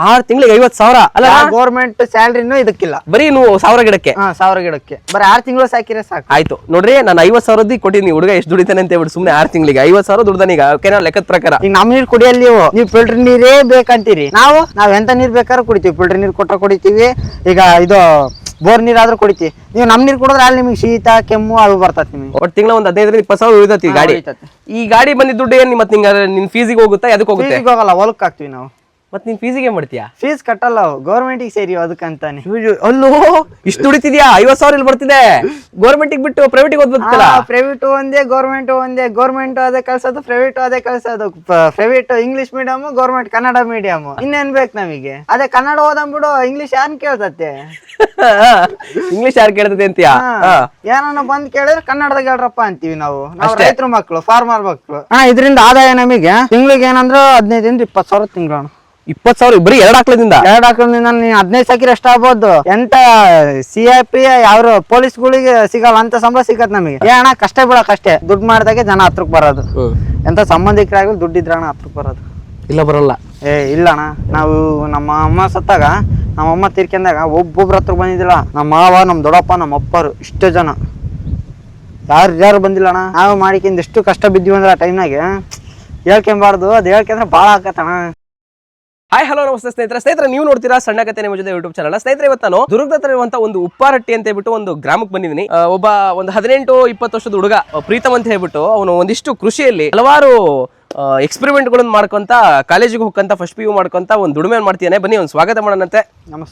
6 ತಿಂಗಳಿಗೆ 50,000 ಅಲ್ಲ ಗೌರ್ಮೆಂಟ್ ಸ್ಯಾಲ್ರಿನೂ ಇದಕ್ಕಿಲ್ಲ, ಬರೀ ನೀವು 1000 ಗಿಡಕ್ಕೆ. 1000 ಗಿಡಕ್ಕೆ ಬರೀ 6 ತಿಂಗಳು ಸಾಕಿದ್ರೆ ಸಾಕು. ಆಯ್ತು ನೋಡ್ರಿ, ನಾನು 50,000 ಕೊಟ್ಟಿನಿ, ಹುಡುಗ ಎಷ್ಟು ದುಡಿತಾನೆ ಅಂತ ಹೇಳ್ಬಿಟ್ಟು ಸುಮ್ನೆ 6 ತಿಂಗಳಿಗೆ 50,000 ದುಡ್ದಾನ ಈಗ. ಓಕೆನಾ? ಲೆಕ್ಕದ ಪ್ರಕಾರ ಈಗ ನಮ್ ನೀರ್ ಕುಡಿಯಲ್ಲ, ನೀವು ಫಿಲ್ಟರ್ ನೀರೇ ಬೇಕಂತೀರಿ. ನಾವ್ ಎಂತ ನೀರ್ ಬೇಕಾದ್ರೂ ಕುಡಿತೀವಿ, ಫಿಲ್ಟರ್ ನೀರ್ ಕೊಟ್ಟ ಕುಡಿತೀವಿ. ಈಗ ಇದು ಬೋರ್ ನೀರಾದ್ರೂ ಕುಡಿತೀವಿ. ನೀವು ನಮ್ ನೀರ್ ಕುಡಿದ್ರೆ ಅಲ್ಲಿ ನಿಮ್ಗೆ ಶೀತ ಕೆಮ್ಮು ಅದು ಬರ್ತದೆ. ನಿಮಗೆ ಒಟ್ಟು ತಿಂಗಳ ಒಂದು 15,000-20,000 ಉಳಿತತಿ ಗಾಡಿ. ಈ ಗಾಡಿ ಬಂದಿದ್ದ ದುಡ್ಡು ಏನ್ ಮತ್ತೆ ನಿನ್ ಫೀಸಿಗೆ ಹೋಗುತ್ತಾ? ಅದಕ್ಕೆ ಹೋಗುತ್ತೆ? ಹೋಗಲ್ಲ, ಹೊಲಕ್ ಹಾಕ್ತಿವಿ ನಾವು. ಮತ್ ನೀನ್ ಫೀಸಿಗೆ ಮಾಡ್ತೀಯಾ? ಫೀಸ್ ಕಟ್ಟಲ್ಲ, ಗೌರ್ಮೆಂಟಿಗೆ ಸೇರಿ ಅದಕ್ಕಂತಾನೆ. ಅಲ್ಲೋ ಇಷ್ಟು ದುಡಿತಿದ್ಯಾ? 50,000 ಇಲ್ಲಿ ಬರ್ತಿದೆ. ಗೌರ್ಮೆಂಟಿಗೆ ಬಿಟ್ಟು ಪ್ರೈವೇಟಿಗೆ ಓದ್ಬೇಕಲ್ಲ? ಪ್ರೈವೇಟ್ ಒಂದೇ, ಗೌರ್ಮೆಂಟ್ ಒಂದೇ. ಗೌರ್ಮೆಂಟ್ ಅದೇ ಕಳ್ಸೋದು, ಪ್ರೈವೇಟ್ ಅದೇ ಕಳ್ಸೋದು. Private English medium, government Kannada medium. ಇನ್ನೇನ್ ಬೇಕು ನಮಗೆ? ಅದೇ ಕನ್ನಡ ಓದಂಬಿಡು, ಇಂಗ್ಲಿಷ್ ಯಾರು ಕೇಳ್ತತೆ? ಇಂಗ್ಲಿಷ್ ಯಾರು ಕೇಳ್ತದೆ ಅಂತೀಯಾ? ಏನಾನ ಬಂದ್ ಕೇಳಿದ್ರೆ ಕನ್ನಡದಾಗ ಹೇಳ್ರಪ್ಪ ಅಂತೀವಿ ನಾವು. ರೈತರ ಮಕ್ಕಳು, ಫಾರ್ಮರ್ ಮಕ್ಕಳು. ಇದರಿಂದ ಆದಾಯ ನಮಗೆ ತಿಂಗಳಿಗೆ ಏನಂದ್ರೆ 15,000-20,000 ತಿಂಗಳು. 20,000 ಬರೀ 2 ಆಕಳದಿಂದ? 2 ಆಕಳದಿಂದ 15 ಸಾಕಿರ ಎಷ್ಟ ಆಗ್ಬೋದು? ಎಂತ CIP ಯಾವ ಪೊಲೀಸ್ಗಳಿಗೆ ಸಿಗಲ್ಲ ಅಂತ ಸಂಬಳ ಸಿಗತ್ ನಮಗೆ. ಏನ ಕಷ್ಟ ಬೀಳಕಷ್ಟೇ. ದುಡ್ಡು ಮಾಡಿದಾಗೆ ಜನ ಹತ್ರಕ್ ಬರೋದು. ಎಂತ ಸಂಬಂಧಿಕರಾಗಲಿ ದುಡ್ಡಿದ್ರಣ ಹತ್ರಕ್ ಬರೋದು. ಇಲ್ಲ ಬರಲ್ಲ. ಇಲ್ಲಣ್ಣ, ನಾವು ನಮ್ಮ ಅಮ್ಮ ಸತ್ತಾಗ, ನಮ್ಮ ಅಮ್ಮ ತೀರ್ಕೊಂಡಾಗ ಒಬ್ಬೊಬ್ರ ಹತ್ರ ಬಂದಿದ್ದಿಲ್ಲ. ನಮ್ಮ ಮಾವ, ನಮ್ಮ ದೊಡ್ಡಪ್ಪ, ನಮ್ಮ ಅಪ್ಪರು, ಇಷ್ಟು ಜನ ಯಾರು ಬಂದಿಲ್ಲ ಅಣ್ಣ. ನಾವು ಮಾಡಿಕೊಂಡು ಎಷ್ಟು ಕಷ್ಟ ಬಿದ್ದೀವಿ ಅಂದ್ರೆ ಆ ಟೈಮ್ನಾಗೆ ಹೇಳ್ಕೊಂಬಾರ್ದು. ಅದು ಹೇಳ್ಕೊಂಡ್ರೆ ಭಾಳ ಆಕತ್ತಣ್ಣ. ಹಾಯ್ ಹಲೋ ನಮಸ್ತೆ ಸ್ನೇಹಿತರೆ, ನೀವು ನೋಡ್ತೀರಾ ಸಣ್ಣ ಕತೆ ನಿಮ್ಮ ಜೊತೆ ಯೂಟ್ಯೂಬ್ ಚಾನಲ್. ಸ್ನೇಹಿತರೆ, ಇವತ್ತು ನಾನು ದುರ್ಗದ ಹತ್ರ ಇರುವಂತ ಒಂದು ಉಪ್ಪಾರಟ್ಟಿ ಅಂತ ಹೇಳ್ಬಿಟ್ಟು ಒಂದು ಗ್ರಾಮಕ್ಕೆ ಬಂದಿದ್ದೀನಿ. ಒಂದು 18-20 ವರ್ಷದ ಹುಡುಗ ಪ್ರೀತಮ್ ಅಂತ ಹೇಳ್ಬಿಟ್ಟು ಅವನು ಒಂದಿಷ್ಟು ಕೃಷಿಯಲ್ಲಿ ಹಲವಾರು ಎಕ್ಸ್ಪೆರಿಮೆಂಟ್ ಗಳನ್ನ ಮಾಡ್ಕೊಂತ ಕಾಲೇಜಿಗೆ ಹೋಗ್ಕಂತ ಫಸ್ಟ್ PU ಮಾಡ್ಕೊಂತ ಒಂದು ದುಡಿಮೆ ಮಾಡ್ತೀಯಾನೆ. ಬನ್ನಿ ಒಂದು ಸ್ವಾಗತ ಮಾಡೋಣಂತೆ.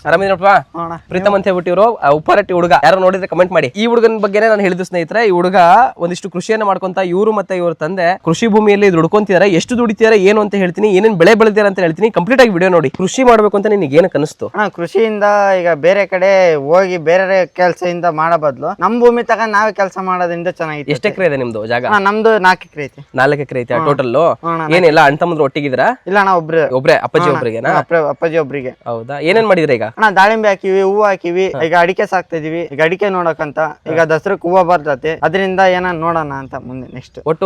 ಆರಾಮಿದ್ದೀರಪ್ಪ? ಪ್ರೀತಮ್ ಅಂತ ಹೇಳ್ಬಿಟ್ಟು ಇವರು ಉಪ್ಪಾರಟ್ಟಿ ಹುಡುಗ. ಯಾರು ನೋಡಿದ್ರೆ ಕಮೆಂಟ್ ಮಾಡಿ. ಈ ಹುಡುಗನ ಬಗ್ಗೆನೇ ನಾನು ಹೇಳಿದ್ದು ಸ್ನೇಹಿತರೆ. ಈ ಹುಡುಗ ಒಂದಿಷ್ಟು ಕೃಷಿಯನ್ನ ಮಾಡ್ಕೊಂತ ಇವರು ಮತ್ತೆ ಇವ್ರ ತಂದೆ ಕೃಷಿ ಭೂಮಿಯಲ್ಲಿ ದುಡ್ಕೊಂತಿದ್ದಾರೆ. ಎಷ್ಟು ದುಡಿತಿದ್ದಾರೆ ಏನು ಅಂತ ಹೇಳ್ತೀನಿ, ಏನೇನ್ ಬೆಳೆ ಬೆಳೆದಿದ್ದಾರೆ ಅಂತ ಹೇಳ್ತೀನಿ. ಕಂಪ್ಲೀಟ್ ಆಗಿ ವಿಡಿಯೋ ನೋಡಿ. ಕೃಷಿ ಮಾಡ್ಬೇಕು ಅಂತ ನಿನಗೆ ಏನಕ್ಕೆ ಅನಿಸ್ತು? ಕೃಷಿಯಿಂದ ಈಗ ಬೇರೆ ಕಡೆ ಹೋಗಿ ಬೇರೆ ಕೆಲಸದಿಂದ ಮಾಡೋ ಬದಲು ನಮ್ ಭೂಮಿ ತಗೊಂಡ್ ನಾವೇ ಕೆಲಸ ಮಾಡೋದ್ರಿಂದ ಚೆನ್ನಾಗಿದೆ. ಎಷ್ಟು ಎಕರೆ ಇದೆ ನಿಮ್ದು ಜಾಗ? ನಮ್ದು 4 ಎಕರೆ ಐತಿ. 4 ಎಕರೆ ಐತಿ ಟೋಟಲ್? ಏನಿಲ್ಲ ಅಣ್ಣ ತಮ್ಮಂದ್ರು ಒಟ್ಟಿಗಿದ್ರ? ಇಲ್ಲ ಅಣ್ಣ, ಒಬ್ರೆ ಅಪ್ಪಾಜಿ ಒಬ್ರಿಗೆ? ಅಪ್ಪಾಜಿ ಒಬ್ರಿಗೆ. ಹೌದಾ? ಏನೇನ್ ಮಾಡಿದ್ರೆ ಈಗ? ಅಣ್ಣ ದಾಳಿಂಬೆ ಹಾಕಿವಿ, ಹೂವು ಹಾಕಿವಿ. ಈಗ ಅಡಿಕೆ ಸಾಕ್ತಾ ಇದೀವಿ. ಈಗ ಅಡಿಕೆ ನೋಡಕಂತ ಈಗ ದಸರಕ್ ಹೂವು ಬರ್ತೈತಿ. ಅದರಿಂದ ಏನ ನೋಡೋಣ ಅಂತ ಮುಂದೆ ನೆಕ್ಸ್ಟ್. ಒಟ್ಟು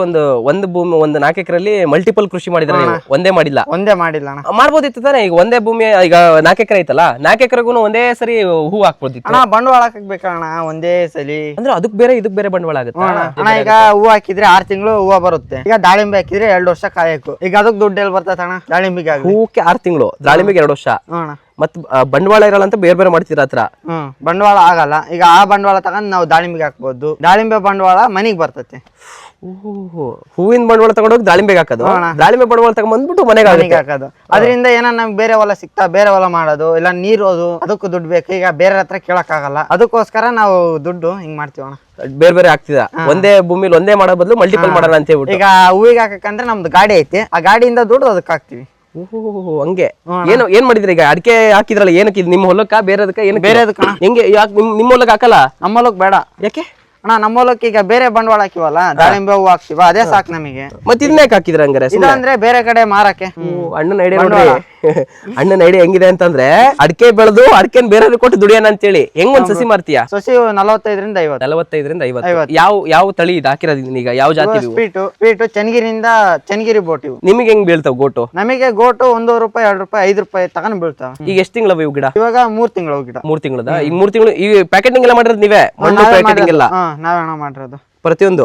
ಒಂದು ಭೂಮಿ, ಒಂದು 4 ಎಕರೆಯಲ್ಲಿ ಮಲ್ಟಿಪಲ್ ಕೃಷಿ ಮಾಡಿದ್ರೆ ನೀವು? ಒಂದೇ ಮಾಡಿಲ್ಲ? ಒಂದೇ ಮಾಡಿಲ್ಲ ಅಣ್ಣ. ಮಾಡ್ಬೋದಿತ್ತು ತಾನೆ? ಈಗ ಒಂದೇ ಭೂಮಿ, ಈಗ 4 ಎಕರೆ ಐತಲ್ಲ, 4 ಎಕರೆಗೂ ಒಂದೇ ಸರಿ ಹೂ ಹಾಕ್ಬೋದಿತ್ತು ಅಣ್ಣ. ಬಂಡವಾಳ ಹಾಕಬೇಕಣ್ಣ ಒಂದೇ ಸಲಿ. ಅಂದ್ರೆ ಅದಕ್ ಬೇರೆ ಇದಕ್ ಬೇರೆ ಬಂಡವಾಳ ಆಗುತ್ತೆ ಅಣ್ಣ. ಈಗ ಹೂವು ಹಾಕಿದ್ರೆ 6 ತಿಂಗಳು ಹೂವು ಬರುತ್ತೆ. ಈಗ ದಾಳಿಂಬೆ ಹಾಕಿದ್ರೆ 2 ವರ್ಷ ಕಾಯಕು. ಈಗ ಅದಕ್ಕೆ ದುಡ್ಡು ಎಲ್ಲಿ ಬರ್ತೈತೆ ಅಣ್ಣ? ದಾಳಿಂಬಿಗೆ ಹೂಕ್ಕೆ 6 ತಿಂಗಳು, ದಾಳಿಂಬೆಗೆ 2 ವರ್ಷ. ಮತ್ ಬಂಡವಾಳ ಇರಲ್ಲ ಅಂತ ಬೇರೆ ಬೇರೆ ಮಾಡ್ತೀರ ಹತ್ರ? ಬಂಡವಾಳ ಆಗಲ್ಲ. ಈಗ ಆ ಬಂಡವಾಳ ತಗೊಂಡ್ ನಾವು ದಾಳಿಂಬಿಗೆ ಹಾಕ್ಬೋದು. ದಾಳಿಂಬೆ ಬಂಡವಾಳ ಮನಿಗ್ ಬರ್ತೈತೆ. ಹೂವಿನ ಬಂಡವಾಳ ತಗೊಂಡೋಗಿ ದಾಳಿಂಬೆಗೆ ಹಾಕೋದು, ದಾಳಿಂಬೆ ಬಂಡವಾಳ ತಗೊಂಡ್ಬಂದ್ಬಿಟ್ಟು ಮನೆಗೆ ಹಾಕೋದು. ಅದರಿಂದ ಏನೋ ನಮ್ಗೆ ಬೇರೆ ಹೊಲ ಸಿಕ್ತಾ ಬೇರೆ ಹೊಲ ಮಾಡೋದು, ಇಲ್ಲ ನೀರೋದು, ಅದಕ್ಕೂ ದುಡ್ಡು ಬೇಕು. ಈಗ ಬೇರೆ ಹತ್ರ ಕೇಳಕ್ ಆಗಲ್ಲ. ಅದಕ್ಕೋಸ್ಕರ ನಾವು ದುಡ್ಡು ಹಿಂಗ್ ಮಾಡ್ತೀವಣ್ಣ. ಬೇರೆ ಬೇರೆ ಆಗ್ತಿದ? ಒಂದೇ ಭೂಮಿಲಿ ಒಂದೇ ಮಾಡೋ ಬದಲು ಮಲ್ಟಿಪಲ್ ಮಾಡೋಣ ಅಂತ ಹೇಳ್ಬಿಟ್ಟು. ಈಗ ಹೂವಿಗೆ ಹಾಕಂದ್ರೆ ನಮ್ದು ಗಾಡಿ ಐತಿ, ಆ ಗಾಡಿಯಿಂದ ದುಡ್ಡು ಅದಕ್ಕೆ ಹಾಕ್ತಿವಿ. ಹಂಗೆ ಏನ್ ಮಾಡಿದ್ರಿ? ಈಗ ಅಡಿಕೆ ಹಾಕಿದ್ರಲ್ಲ, ಏನಕ್ಕೆ? ನಿಮ್ಮ ಹೊಲಕ್ಕ ಬೇರೆದಕ್ಕ? ಏನು ಬೇರೆದಕ್ಕ? ಹೆಂಗೆ? ನಿಮ್ಮ ಹೊಲಕ್ಕೆ ಹಾಕಲ್ಲ? ನಮ್ಮ ಹೊಲಕ್ ಬೇಡ. ಯಾಕೆ ಅಣ್ಣ? ನಮ್ಮ ಹೊಲಕ್ಕೆ ಈಗ ಬೇರೆ ಬಂಡವಾಳ ಹಾಕಿವಲ್ಲ, ದಾಳಿಂಬೆ ಹೂವು ಹಾಕ್ತಿವ, ಅದೇ ಸಾಕು ನಮಗೆ. ಮತ್ತೆ ಇದನ್ನೇ ಹಾಕಿದ್ರ ಹಂಗಾರೆ? ಅಂದ್ರೆ ಬೇರೆ ಕಡೆ ಮಾರಕ್ಕೆ. ಅಣ್ಣನ ಐಡಿಯಾ ನೋಡ್ರಿ. ಅಣ್ಣನ ಐಡಿಯಾ ಹೆಂಗಿದೆ ಅಂತಂದ್ರೆ, ಅಡಿಕೆ ಬೆಳೆದು ಅಡಿಕೆನ್ ಬೇರೆ ಕೊಟ್ಟು ದುಡಿಯೋಣ ಅಂತೇಳಿ. ಹೆಂಗ್ ಒಂದ್ ಸಸಿ ಮಾರ್ತೀಯಾ? ಸಸಿ 45ರಿಂದ 50. 45ರಿಂದ 50. ಯಾವ ತಳಿ ಇದು ಹಾಕಿರೋದು ಈಗ? ಯಾವ ಜಾತಿ? ಸ್ವೀಟು ಚನ್ನಗಿರಿಯಿಂದ ಚನ್ನಗಿರಿ ಬೋಟ್ ಇವು. ನಿಮಗೆ ಹೆಂಗ್ ಬೀಳ್ತಾವ ಗೋಟು? ನಮಗೆ ಗೋಟು 1 ರೂಪಾಯಿ, 2 ರೂಪಾಯಿ, 5 ರೂಪಾಯಿ ತಗೊಂಡ್ ಬೀಳ್ತಾವ. ಈಗ ಎಷ್ಟು ತಿಂಗಳವ ಇವು ಗಿಡ? ಇವಾಗ 3 ತಿಂಗಳು ಗಿಡ. 3 ತಿಂಗಳದ? ಈಗ 3 ತಿಂಗಳು ಈ ಪ್ಯಾಕೆಟಿಂಗ್ ಎಲ್ಲ ಮಾಡಿರೋದು ನೀವೇ? ಮಣ್ಣು ಪ್ಯಾಕೆಟಿಂಗ್ ಎಲ್ಲ ನಾವೇಣ ಮಾಡಿರೋದು. ಪ್ರತಿಯೊಂದು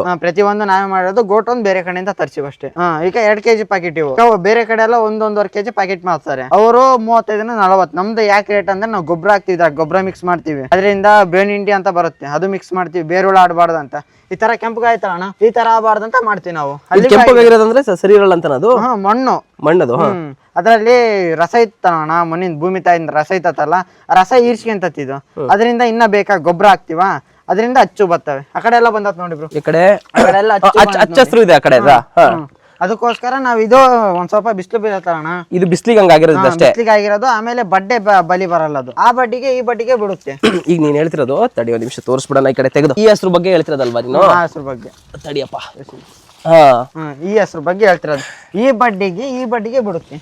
ನಾವೇ ಮಾಡೋದು. ಗೋಟ್ ಒಂದು ಬೇರೆ ಕಡೆಯಿಂದ ತರ್ಸಿವಿ ಅಷ್ಟೇ. ಈಗ 2 kg ಪ್ಯಾಕೆಟ್ ಇವು. ಬೇರೆ ಕಡೆ ಎಲ್ಲ 1-1.5 kg ಪ್ಯಾಕೆಟ್ ಮಾಡ್ತಾರೆ ಅವರು. 35-40. ನಮ್ದು ಯಾಕೆ ರೇಟ್ ಅಂದ್ರೆ ನಾವು ಗೊಬ್ಬರ ಹಾಕ್ತಿವಿ, ಗೊಬ್ಬರ ಮಿಕ್ಸ್ ಮಾಡ್ತೀವಿ. ಅದರಿಂದ ಬೇವಿನ ಹಿಂಡಿ ಅಂತ ಬರುತ್ತೆ, ಅದು ಮಿಕ್ಸ್ ಮಾಡ್ತೀವಿ. ಬೇರುಳ ಆಡಬಾರ್ದು ಅಂತ. ಈ ತರ ಕೆಂಪಗಾಯ್ತಲ್ಲ, ಈ ತರ ಆಗಬಾರ್ದು ಅಂತ ಮಾಡ್ತೀವಿ ನಾವು. ಕೆಂಪಗಾಗಿರೋದಂದ್ರೆ ಸರಿ ಇರಲ್ಲ ಅಂತ? ಅದು ಮಣ್ಣದು. ಅದ್ರಲ್ಲಿ ರಸ ಇತ್ತಣ್ಣ, ಮಣ್ಣಿನ ಭೂಮಿ ತಾಯಿಂದ ರಸ ಇತ್ತಲ್ಲ, ಆ ರಸ ಈರ್ಸ್ಕೊಂತಿದ್ದು. ಅದರಿಂದ ಇನ್ನ ಬೇಕಾ ಗೊಬ್ಬರ ಹಾಕ್ತಿವ, ಅದರಿಂದ ಅಚ್ಚು ಬರ್ತವೆ. ಆ ಕಡೆ ಎಲ್ಲ ಬಂದತ್ ನೋಡಿ ಬ್ರೋ. ಈ ಕಡೆ ಎಲ್ಲ ಹಚ್ಚ ಇದೆ ಆ ಕಡೆ. ಅದಕ್ಕೋಸ್ಕರ ನಾವ್ ಇದು ಒಂದ್ ಸ್ವಲ್ಪ ಬಿಸಿಲು ಬೀಳತ್ತಣ್ಣ. ಇದು ಬಿಸ್ಲಿಗೆ ಹಂಗಾಗಿರೋದು ಅಷ್ಟೇ. ಬಿಸ್ಲಿಗೆ ಆಗಿರೋದು. ಆಮೇಲೆ ಬಡ್ಡೆ ಬಲಿ ಬರಲ್ಲ ಅದು. ಆ ಬಡ್ಡಿಗೆ ಈ ಬಡ್ಡಿಗೆ ಬಿಡುತ್ತೆ. ಈಗ ನೀನ್ ಹೇಳ್ತಿರೋದು, ತಡಿ ಒಂದ್ ನಿಮಿಷ ತೋರಿಸ್ಬಿಡೋಣ. ಈ ಕಡೆ ತೆಗೆದು ಈ ಹೆಸರು ಬಗ್ಗೆ ಹೇಳ್ತಿರೋದಲ್ವಾ ನೀನು? ಆ ಹೆಸರು ಬಗ್ಗೆ ತಡಿಯಪ್ಪ. ಈ ಹೆಸರು ಬಗ್ಗೆ ಹೇಳ್ತಿರೋದು. ಈ ಬಡ್ಡಿಗೆ ಬಿಡುತ್ತೆ.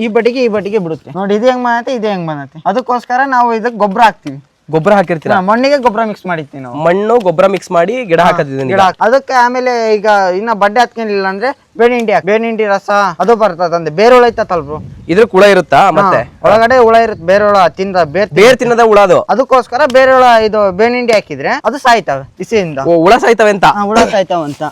ಈ ಬಡ್ಡಿಗೆ ಬಿಡುತ್ತೆ ನೋಡಿ. ಇದು ಹೆಂಗ್ ಬಂದೈತೆ, ಇದು ಹೆಂಗ್ ಬಂದೈತೆ. ಅದಕ್ಕೋಸ್ಕರ ನಾವು ಇದಕ್ಕೆ ಗೊಬ್ಬರ ಹಾಕ್ತಿವಿ. ಗೊಬ್ಬರ ಹಾಕಿರ್ತೀರಾ? ಮಣ್ಣಿಗೆ ಗೊಬ್ಬರ ಮಿಕ್ಸ್ ಮಾಡಿರ್ತೀವಿ ನಾವು. ಮಣ್ಣು ಗೊಬ್ಬರ ಮಿಕ್ಸ್ ಮಾಡಿ ಗಿಡ ಹಾಕತಿದ್ದೀನಿ. ಅದಕ್ಕೆ ಆಮೇಲೆ ಈಗ ಇನ್ನ ಬಡ್ಡೆ ಹತ್ಕೊಂಡಿಲ್ಲ ಅಂದ್ರೆ ಬೇವಿನ ರಸ ಅದು ಬರ್ತದಂದೆ. ಬೇರೆ ಹುಳ ಐತಲ್ವ ಇದ್ರ ಹುಳ ಇರುತ್ತಾ ಮತ್ತೆ ಒಳಗಡೆ ಹುಳ ಇರುತ್ತೆ. ಬೇರೆ ಹುಳ ತಿಂದ ಬೇರ್ ತಿನ್ನದ ಹುಳ ಅದು. ಅದಕ್ಕೋಸ್ಕರ ಬೇರೆ ಹುಳ ಇದು ಬೇವಿನ ಹಾಕಿದ್ರೆ ಅದು ಸಾಯ್ತವೆ ಬಿಸಿಯಿಂದ. ಹುಳ ಸಾಯ್ತವೆ ಅಂತ. ಹುಳ ಸಾಯ್ತಾವಂತ